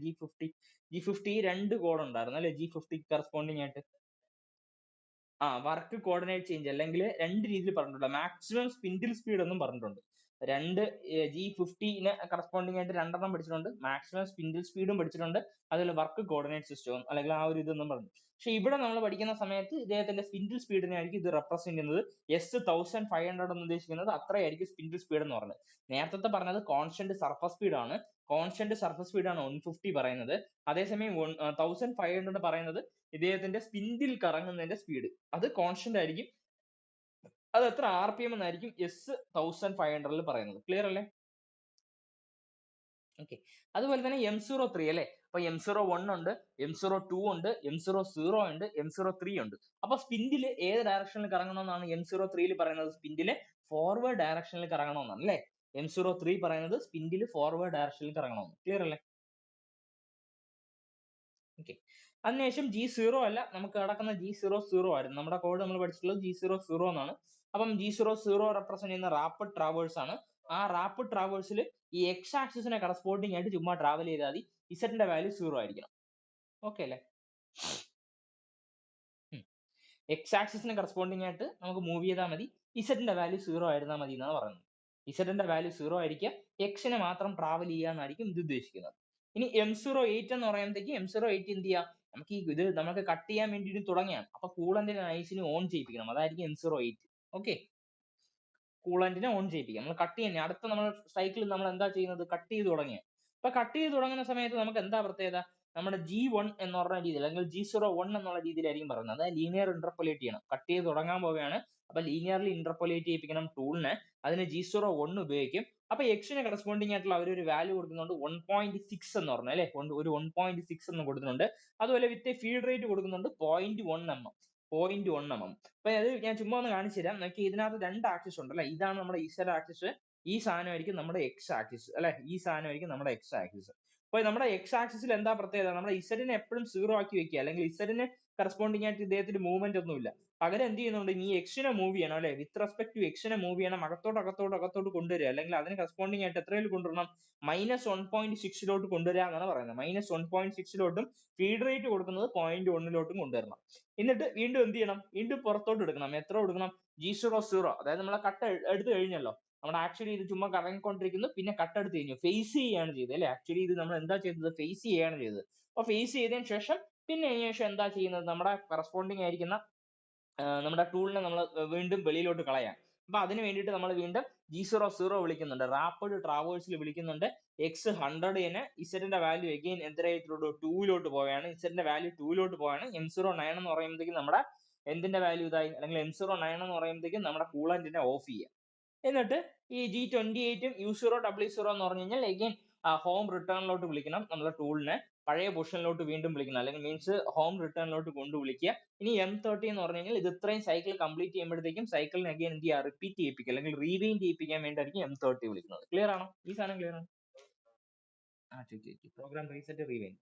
G50 രണ്ട് കോഡ് ഉണ്ടായിരുന്നു അല്ലെ. G50 കറസ്പോണ്ടിങ് ആയിട്ട് വർക്ക് കോർഡിനേറ്റ് ചേഞ്ച് അല്ലെങ്കിൽ രണ്ട് രീതിയിൽ പറഞ്ഞിട്ടുണ്ട്. മാക്സിമം സ്പിൻഡിൽ സ്പീഡ് എന്നും പറഞ്ഞിട്ടുണ്ട്. G50ന് കറസ്പോണ്ടിങ് ആയിട്ട് രണ്ടെണ്ണം പഠിച്ചിട്ടുണ്ട്. മാക്സിമം സ്പിൻഡിൽ സ്പീഡും പഠിച്ചിട്ടുണ്ട്, അതുപോലെ വർക്ക് കോർഡിനേറ്റ് സിസ്റ്റവും അല്ലെങ്കിൽ ആ ഒരു ഇതൊന്നും പറഞ്ഞു. പക്ഷെ ഇവിടെ നമ്മൾ പഠിക്കുന്ന സമയത്ത് ഇദ്ദേഹത്തിന്റെ സ്പിൻഡിൽ സ്പീഡിനെ ആയിരിക്കും ഇത് റെപ്രസെന്റ് ചെയ്യുന്നത്. S1500 എന്ന് ഉദ്ദേശിക്കുന്നത് അത്രയായിരിക്കും സ്പിൻഡിൽ സ്പീഡ് എന്ന് പറഞ്ഞത്. നേരത്തെ പറഞ്ഞത് കോൺസ്റ്റന്റ് സർഫസ് സ്പീഡ് ആണ്. കോൺസ്റ്റന്റ് സർഫസ് സ്പീഡ് ആണ് 150 പറയുന്നത്. അതേസമയം 1500 പറയുന്നത് ഇദ്ദേഹത്തിന്റെ സ്പിൻഡിൽ കറങ്ങുന്നതിന്റെ സ്പീഡ്, അത് കോൺസ്റ്റന്റ് ആയിരിക്കും. അത് എത്ര RPM എന്നായിരിക്കും S1500 പറയുന്നത്. ക്ലിയർ അല്ലേ? ഓക്കെ, അതുപോലെ തന്നെ M03 അല്ലെ. അപ്പൊ M01 ഉണ്ട്, M02 ഉണ്ട്, M00 ഉണ്ട്, M03 ഉണ്ട്. അപ്പൊ സ്പിൻഡിൽ ഏത് ഡയറക്ഷനിൽ കറങ്ങണമെന്നാണ് M03 പറയുന്നത്? സ്പിൻഡില് ഫോർവേഡ് ഡയറക്ഷനിൽ കറങ്ങണമെന്നാണ് അല്ലെ. M03 പറയുന്നത് സ്പിൻഡിൽ ഫോർവേഡ് ഡയറക്ഷനിൽ കറങ്ങണമെന്ന്. ക്ലിയർ അല്ലേ? ഓക്കെ, അതിനുശേഷം G0 അല്ല, നമുക്ക് കിടക്കുന്ന G00 ആയിരുന്നു. നമ്മുടെ കോഡ് നമ്മൾ പഠിച്ചിട്ടുള്ളത് G00 എന്നാണ്. അപ്പം G00 റെപ്രസെന്റ് ചെയ്യുന്ന റാപ്പിഡ് ട്രാവേഴ്സ് ആണ്. ആ റാപ്പിഡ് ട്രാവേഴ്സിൽ ഈ X ആക്സിസിനെ കറസ്പോണ്ടിങ് ആയിട്ട് ചുമ്മാ ട്രാവൽ ചെയ്താൽ മതി. ഇസഡിന്റെ വാല്യൂ 0 ആയിരിക്കണം. ഓക്കെ അല്ലേ? X ആക്സിസിന് കറസ്പോണ്ടിങ് ആയിട്ട് നമുക്ക് മൂവ് ചെയ്താൽ മതി, ഇസഡിന്റെ വാല്യൂ 0 ആയിരുന്നാൽ മതി എന്നാണ് പറയുന്നത്. ഇസഡിന്റെ വാല്യൂ 0 ആയിരിക്കുക, എക്സിനെ മാത്രം ട്രാവൽ ചെയ്യാന്നായിരിക്കും ഇത് ഉദ്ദേശിക്കുന്നത്. ഇനി M08 എന്ന് പറയുമ്പോഴത്തേക്ക് M08 എന്ത് ചെയ്യാം, നമുക്ക് ഇത് നമുക്ക് കട്ട് ചെയ്യാൻ വേണ്ടിയിട്ട് തുടങ്ങിയാണ്. അപ്പൊ കൂളന്റിനെ ഐസിന് ഓൺ ചെയ്യിപ്പിക്കണം, അതായിരിക്കും M08. ഓക്കെ, കൂളന്റിനെ ഓൺ ചെയ്യിപ്പിക്കാം. നമ്മൾ കട്ട് ചെയ്യുന്ന അടുത്ത നമ്മൾ സൈക്കിളിൽ നമ്മൾ എന്താ ചെയ്യുന്നത്? കട്ട് ചെയ്ത് തുടങ്ങിയ. അപ്പൊ കട്ട് ചെയ്ത് തുടങ്ങുന്ന സമയത്ത് നമുക്ക് എന്താ പ്രത്യേകത? നമ്മുടെ G1 എന്ന് പറഞ്ഞ രീതിയിൽ അല്ലെങ്കിൽ G01 എന്നുള്ള രീതിയിലായിരിക്കും പറയുന്നത്. അതായത് ലീനിയർ ഇന്റർപോലേറ്റ് ചെയ്യണം. കട്ട് ചെയ്ത് തുടങ്ങാൻ പോവുകയാണ്, അപ്പൊ ലീനിയർലി ഇന്റർപോലേറ്റ് ചെയ്യിപ്പിക്കണം ടൂളിനെ. അതിന് G01 ഉപയോഗിക്കും. അപ്പൊ എക്സിന് കറസ്പോണ്ടിങ് ആയിട്ടുള്ള അവർ ഒരു വാല്യൂ കൊടുക്കുന്നുണ്ട് 1.6 എന്ന് പറഞ്ഞു അല്ലെ. ഒരു 1.6 എന്ന് കൊടുക്കുന്നുണ്ട്. അതുപോലെ വിത്ത് ഫീഡ് റേറ്റ് കൊടുക്കുന്നുണ്ട് 0.1 mm. അപ്പൊ അത് ഞാൻ ചുമ്മാ ഒന്ന് കാണിച്ചു തരാം. നോക്കി, ഇതിനകത്ത് രണ്ട് ആക്സിസ് ഉണ്ട് അല്ലെ. ഇതാണ് നമ്മുടെ ഇസഡ് ആക്സിസ്, ഈ സാധനമായിരിക്കും നമ്മുടെ എക്സ് ആക്സിസ് അല്ലെ. ഈ സാധനമായിരിക്കും നമ്മുടെ എക്സ് ആക്സിസ്. അപ്പൊ നമ്മുടെ എക്സ് ആക്സിസിൽ എന്താ പ്രത്യേകത? നമ്മുടെ ഇസഡിനെ എപ്പോഴും 0 ആക്കി വെക്കുക, അല്ലെങ്കിൽ ഇസഡിന് കറസ്പോണ്ടിങ് ആയിട്ട് ഇദ്ദേഹത്തിന് മൂവ്മെന്റ് ഒന്നുമില്ല. പകരം എന്ത് ചെയ്യുന്നുണ്ട്? ഈ എക്സിനെ മൂവ് ചെയ്യണം അല്ലെ. വിത്ത് റെസ്പെക്ട് ടു എക്സിനെ മൂവ് ചെയ്യണം, അകത്തോട്ട് കൊണ്ടുവരിക, അല്ലെങ്കിൽ അതിന് കറസ്പോണ്ടിങ് ആയിട്ട് എത്രയിൽ കൊണ്ടുവരണം? -1.6 കൊണ്ടുവരിക എന്നാണ് പറയുന്നത്. -1.6 ഫീഡ് റേറ്റ് കൊടുക്കുന്നത് 0.1 കൊണ്ടുവരണം. എന്നിട്ട് വീണ്ടും എന്ത് ചെയ്യണം? വീണ്ടും പുറത്തോട്ട് എടുക്കണം. എത്ര കൊടുക്കണം? G00, അതായത് നമ്മളെ കട്ട് എടുത്തു കഴിഞ്ഞല്ലോ. നമ്മുടെ ആക്ച്വലി ഇത് ചുമ്മാ കറങ്ങിക്കൊണ്ടിരിക്കുന്നു, പിന്നെ കട്ട് എടുത്ത് കഴിഞ്ഞു, ഫേസ് ചെയ്യാണ് ചെയ്തത് അല്ലെ. ആക്ച്വലി ഇത് നമ്മൾ എന്താ ചെയ്തത്? ഫേസ് ചെയ്യാണ് ചെയ്തത്. അപ്പൊ ഫേസ് ചെയ്തതിനു ശേഷം പിന്നെ അതിന് ശേഷം എന്താ ചെയ്യുന്നത്? നമ്മുടെ കറസ്പോണ്ടിങ് ആയിരിക്കുന്ന നമ്മുടെ ടൂളിനെ നമ്മൾ വീണ്ടും വെളിയിലോട്ട് കളയാം. അപ്പൊ അതിന് വേണ്ടിയിട്ട് നമ്മൾ വീണ്ടും G00 വിളിക്കുന്നുണ്ട്, റാപ്പിഡ് ട്രാവേഴ്സിൽ വിളിക്കുന്നുണ്ട്. X100ന് ഇസഡിന്റെ വാല്യൂ അഗെയിൻ എത്രയായിട്ടുള്ളൂ? 2 പോവുകയാണ്. ഇസഡിന്റെ വാല്യൂ 2 പോവുകയാണ്. M09 എന്ന് പറയുമ്പോഴത്തേക്കും നമ്മുടെ എന്തിന്റെ വാല്യൂ ഇതായി, അല്ലെങ്കിൽ M09 എന്ന് പറയുമ്പോഴത്തേക്കും നമ്മുടെ കൂളന്റിനെ ഓഫ് ചെയ്യാം. എന്നിട്ട് ഈ G28ഉം U0W0 എന്ന് പറഞ്ഞു കഴിഞ്ഞാൽ അഗെയിൻ ഹോം റിട്ടേണിലോട്ട് വിളിക്കണം നമ്മുടെ ടൂളിനെ. പഴയ പൊസിഷനിലോട്ട് വീണ്ടും വിളിക്കണം, അല്ലെങ്കിൽ മീൻസ് ഹോം റിട്ടേണിലോട്ട് കൊണ്ട് വിളിക്കുക. ഇനി M30 എന്ന് പറഞ്ഞു കഴിഞ്ഞാൽ ഇത് ഇത്രയും സൈക്കിൾ കംപ്ലീറ്റ് ചെയ്യുമ്പോഴത്തേക്കും സൈക്കിളിനെ അഗെയിൻ എന്ത് ചെയ്യുക? റിപ്പീറ്റ് ചെയ്യിപ്പിക്കുക, അല്ലെങ്കിൽ റീവൈൻഡ് ചെയ്യിപ്പിക്കാൻ വേണ്ടിയായിരിക്കും M30 വിളിക്കുന്നത്. ക്ലിയർ ആണോ? ഈ സാധനം ക്ലിയർ ആണ്? Program reset rewind.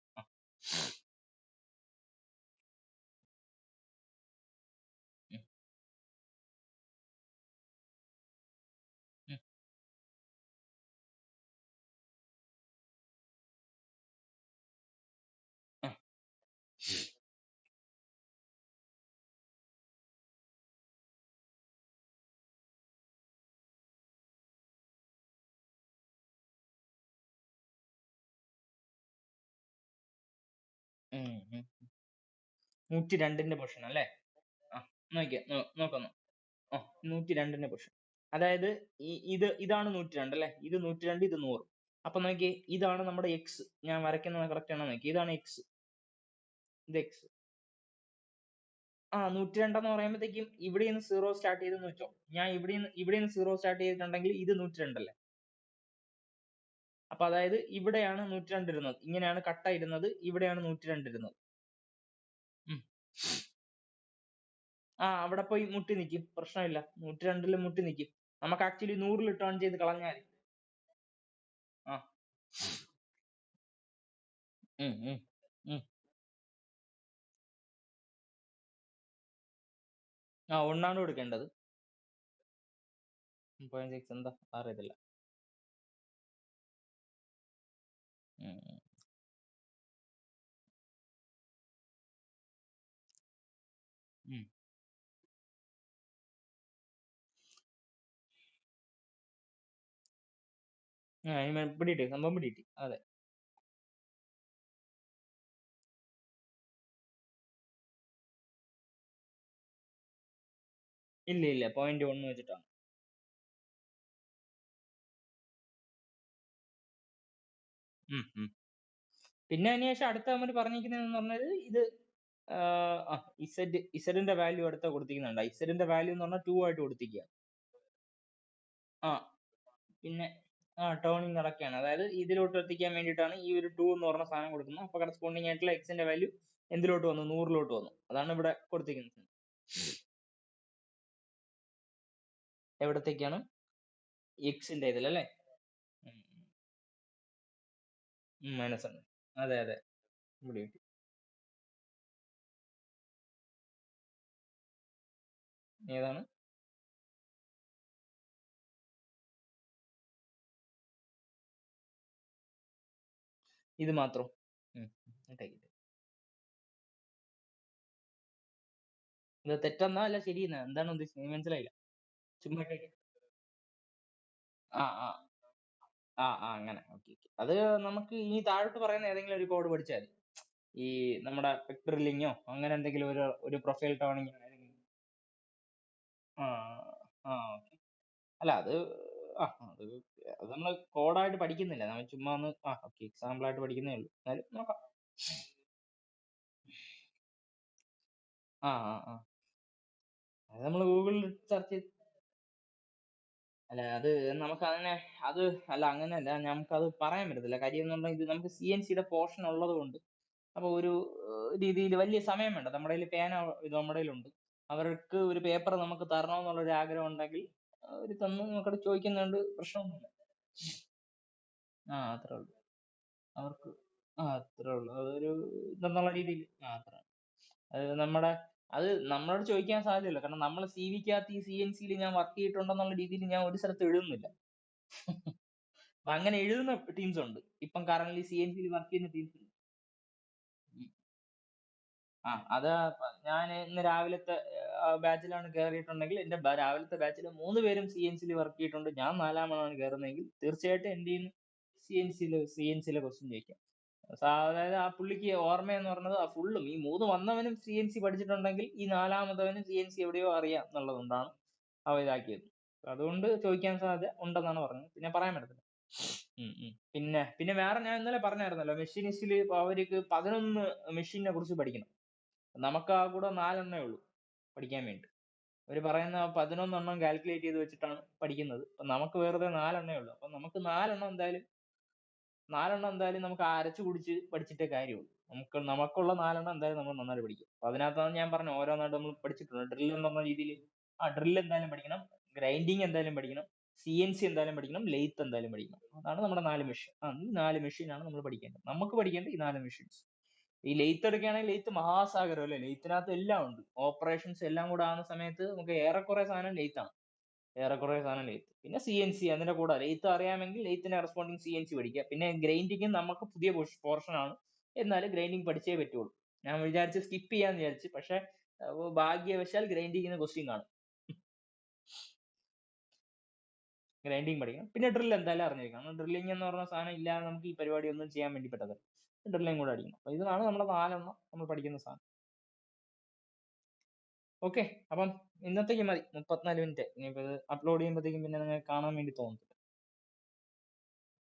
102ന്റെ പൊസിഷൻ അല്ലേ? ആ നോക്കിയേ നോക്കാം. ആ 102ന്റെ പൊസിഷൻ. അതായത് ഇതാണ് 102 അല്ലേ? ഇത് 102, ഇത് 100. അപ്പൊ നോക്കിയേ, ഇതാണ് നമ്മുടെ എക്സ്. ഞാൻ വരയ്ക്കുന്നത് കറക്റ്റ് ആണോ നോക്കിയേ, ഇതാണ് എക്സ്, ഇത് എക്സ്. ആ 102 എന്ന് പറയുമ്പോഴത്തേക്കും ഇവിടെ നിന്ന് 0 സ്റ്റാർട്ട് ചെയ്തെന്ന് വെച്ചോ. ഞാൻ ഇവിടെ നിന്ന് 0 സ്റ്റാർട്ട് ചെയ്തിട്ടുണ്ടെങ്കിൽ ഇത് 102 അല്ലേ? അപ്പൊ അതായത് ഇവിടെയാണ് 102 ഇരുന്നത്, ഇങ്ങനെയാണ് കട്ട ഇരുന്നത്, ഇവിടെയാണ് 102 ഇരുന്നത്. ആ അവിടെ പോയി മുട്ടി നിൽക്കും, പ്രശ്നമില്ല. 102ല് മുട്ടി നിൽക്കും. നമുക്ക് ആക്ച്വലി 100ൽ ടേൺ ചെയ്ത് കളഞ്ഞാൽ ആ ഉം ഉം ഉം ആ ഒന്നാണ് കൊടുക്കേണ്ടത്. 0.6 എന്താ അറിയത്തില്ല. ഉം ഉം പിടിയിട്ട് സംഭവം പിടിയിട്ട് അതെ. ഇല്ല ഇല്ല 0.1 വെച്ചിട്ടാണ്. പിന്നെ അതിനുശേഷം അടുത്ത അവര് പറഞ്ഞിരിക്കുന്നതെന്ന് പറഞ്ഞത് ഇത് ഇസഡിന്റെ വാല്യൂ അടുത്ത കൊടുത്തിരിക്കുന്നുണ്ട്. ഇസഡിന്റെ വാല്യൂ എന്ന് പറഞ്ഞാൽ 2 ആയിട്ട് കൊടുത്തിരിക്കുക. ആ പിന്നെ ടേണിംഗ് നടക്കുകയാണ്. അതായത് ഇതിലോട്ട് എത്തിക്കാൻ വേണ്ടിയിട്ടാണ് ഈ ഒരു 2 എന്ന് പറഞ്ഞ സാധനം കൊടുക്കുന്നത്. അപ്പൊ കറസ്പോണ്ടിങ് ആയിട്ടുള്ള എക്സിന്റെ വാല്യൂ എന്തിലോട്ട് വന്നു? 100ലോട്ട് വന്നു. അതാണ് ഇവിടെ കൊടുത്തിരിക്കുന്നത്. എവിടത്തേക്കാണ്? എക്സിന്റെ ഇതിലല്ലേ? മൈനസ് ആണ്. അതെ അതെ. ഇവിടെ കിട്ടി. ഏതാണ്? ഇത് മാത്രം. ഇത് തെറ്റെന്നാ അല്ല ശരിയെന്നാ? എന്താണ് ഉദ്ദേശിച്ചത്? മനസ്സിലായില്ല. ചുമ്മാ ഇട്ടേക്ക്. ആ ആ അങ്ങനെ. Okay okay. അത് നമുക്ക് ഈ താഴോട്ട് പറയുന്ന ഏതെങ്കിലും ഒരു കോഡ് പഠിച്ചാൽ മതി. ഈ നമ്മുടെ വെക്ടറിലിങ്ങോ അങ്ങനെ എന്തെങ്കിലും ഒരു പ്രൊഫൈൽ ടേണിംഗ്. ആ ആ ഓക്കെ. അല്ല അത് അത് നമ്മൾ കോഡായിട്ട് പഠിക്കുന്നില്ല, നമ്മൾ ചുമ്മാ ഒന്ന് ഓക്കെ എക്സാമ്പിൾ ആയിട്ട് പഠിക്കുന്നേ ഉള്ളൂ. എന്നാലും നോക്കാം. ആ ആ ആ അത് നമ്മൾ ഗൂഗിളിൽ സെർച്ച് ചെയ്ത്. അല്ല അത് നമുക്ക് അങ്ങനെ അത് അല്ല അങ്ങനെയല്ല, നമുക്കത് പറയാൻ പറ്റത്തില്ല. കാര്യം എന്ന് പറഞ്ഞാൽ ഇത് നമുക്ക് CNC യുടെ പോർഷൻ ഉള്ളത് കൊണ്ട് അപ്പൊ ഒരു രീതിയിൽ വലിയ സമയം വേണ്ട. നമ്മുടെ കയ്യിൽ പേന ഇത് നമ്മുടെ കയ്യിലുണ്ട്. അവർക്ക് ഒരു പേപ്പർ നമുക്ക് തരണമെന്നുള്ള ഒരു ആഗ്രഹം ഉണ്ടെങ്കിൽ അവര് തന്ന് നമുക്കത് ചോദിക്കുന്നുണ്ട്, പ്രശ്നമൊന്നുമില്ല. അത്രേ ഉള്ളൂ. അവർക്ക് അത്രേ ഉള്ളൂ. അതൊരു ഇതെന്നുള്ള രീതിയിൽ അത്ര. അത് നമ്മളോട് ചോദിക്കാൻ സാധ്യതയില്ല. കാരണം നമ്മളെ CVക്കകത്ത് ഈ CNC ഞാൻ വർക്ക് ചെയ്തിട്ടുണ്ടെന്നുള്ള രീതിയിൽ ഞാൻ ഒരു സ്ഥലത്ത് എഴുതുന്നില്ല. അപ്പൊ അങ്ങനെ എഴുതുന്ന ടീംസ് ഉണ്ട്. ഇപ്പം കറന്റ് CNC വർക്ക് ചെയ്യുന്ന ടീംസ് ഉണ്ട്. അത് ഞാൻ ഇന്ന് രാവിലത്തെ ബാച്ചിലാണ് കയറിയിട്ടുണ്ടെങ്കിൽ എന്റെ രാവിലത്തെ ബാച്ചിൽ 3 പേരും CNC വർക്ക് ചെയ്തിട്ടുണ്ട്. ഞാൻ 4-മതാണ് കയറുന്നതെങ്കിൽ തീർച്ചയായിട്ടും എന്റെ CNC ക്വസ്റ്റ്യൻ ചോദിക്കാം. അതായത് ആ പുള്ളിക്ക് ഓർമ്മയെന്ന് പറഞ്ഞത് ഫുള്ളും ഈ 3 വന്നവനും CNC പഠിച്ചിട്ടുണ്ടെങ്കിൽ ഈ 4-മത്തവനും CNC എവിടെയോ അറിയാം എന്നുള്ളതുകൊണ്ടാണ് അവ ഇതാക്കിയത്. അതുകൊണ്ട് ചോദിക്കാൻ സാധ്യത ഉണ്ടെന്നാണ് പറഞ്ഞത്. പിന്നെ പറയാൻ പറ്റത്തില്ല. പിന്നെ വേറെ ഞാൻ ഇന്നലെ പറഞ്ഞായിരുന്നല്ലോ, മെഷീനിസ്റ്റിൽ അവർക്ക് 11 മെഷീനെ കുറിച്ച് പഠിക്കണം. നമുക്ക് ആ കൂടെ 4 എണ്ണേ ഉള്ളൂ പഠിക്കാൻ വേണ്ടി. അവര് പറയുന്ന 11 എണ്ണം കാൽക്കുലേറ്റ് ചെയ്ത് വെച്ചിട്ടാണ് പഠിക്കുന്നത്. അപ്പൊ നമുക്ക് വെറുതെ 4 എണ്ണേ ഉള്ളൂ. അപ്പൊ നമുക്ക് 4 എണ്ണം എന്തായാലും നമുക്ക് അരച്ചു കുടിച്ച് പഠിച്ചിട്ടേ കാര്യമുള്ളൂ. നമുക്കുള്ള 4 എണ്ണം എന്തായാലും നമ്മൾ നന്നായിട്ട് പഠിക്കും. അപ്പൊ അതിനകത്താണ് ഞാൻ പറഞ്ഞ ഓരോന്നായിട്ട് നമ്മൾ പഠിച്ചിട്ടുണ്ട്. ഡ്രിൽ എന്ന് പറഞ്ഞ രീതിയിൽ ഡ്രിൽ എന്തായാലും പഠിക്കണം, ഗ്രൈൻഡിങ് എന്തായാലും പഠിക്കണം, CNC എന്തായാലും പഠിക്കണം, ലെയ്ത്ത് എന്തായാലും പഠിക്കണം. അതാണ് നമ്മുടെ 4 മെഷീൻ. ഈ 4 മെഷീനാണ് നമ്മൾ പഠിക്കേണ്ടത്. നമുക്ക് പഠിക്കേണ്ടത് ഈ 4 മെഷീൻസ്. ഈ ലെയ്ത്ത് എടുക്കുകയാണെങ്കിൽ ലെയ്ത്ത് മഹാസാഗരം അല്ലേ? ലെയ്ത്തിനകത്ത് എല്ലാം ഉണ്ട്. ഓപ്പറേഷൻസ് എല്ലാം കൂടെ ആവുന്ന സമയത്ത് നമുക്ക് ഏറെക്കുറെ സാധനം ലെയ്ത്താണ്. പിന്നെ CNC അതിന്റെ കൂടെ ലെയ്ത്ത് അറിയാമെങ്കിൽ ലെയ്ത്തിന് കറസ്പോണ്ടിങ് CNC പഠിക്കുക. പിന്നെ ഗ്രൈൻഡിങ് നമുക്ക് പുതിയ പോർഷൻ ആണ്, എന്നാലും ഗ്രൈൻഡിങ് പഠിച്ചേ പറ്റുള്ളൂ. ഞാൻ വിചാരിച്ച് സ്കിപ്പ് ചെയ്യാന്ന് വിചാരിച്ചു, പക്ഷെ ഭാഗ്യവശാൽ ഗ്രൈൻഡിങ്ങിന് ക്വസ്റ്റ്യൻ കാണും. ഗ്രൈൻഡിങ് പഠിക്കണം. പിന്നെ ഡ്രിൽ എന്തായാലും അറിഞ്ഞിരിക്കണം. ഡ്രില്ലിംഗ് എന്ന് പറഞ്ഞ സാധനം ഇല്ലാതെ നമുക്ക് ഈ പരിപാടി ഒന്നും ചെയ്യാൻ വേണ്ടി പറ്റത്തില്ല. സെൻട്രൽ ലൈൻ കൂടെ അടിക്കണം. അപ്പൊ ഇതാണ് നമ്മുടെ 4 നമ്മൾ പഠിക്കുന്ന സാധനം. ഓക്കെ, അപ്പം ഇന്നത്തേക്ക് മതി 34 മിനിറ്റ്. ഇനിയിപ്പോ ഇത് അപ്ലോഡ് ചെയ്യുമ്പോഴത്തേക്കും പിന്നെ നിങ്ങൾക്ക് കാണാൻ വേണ്ടി തോന്നും.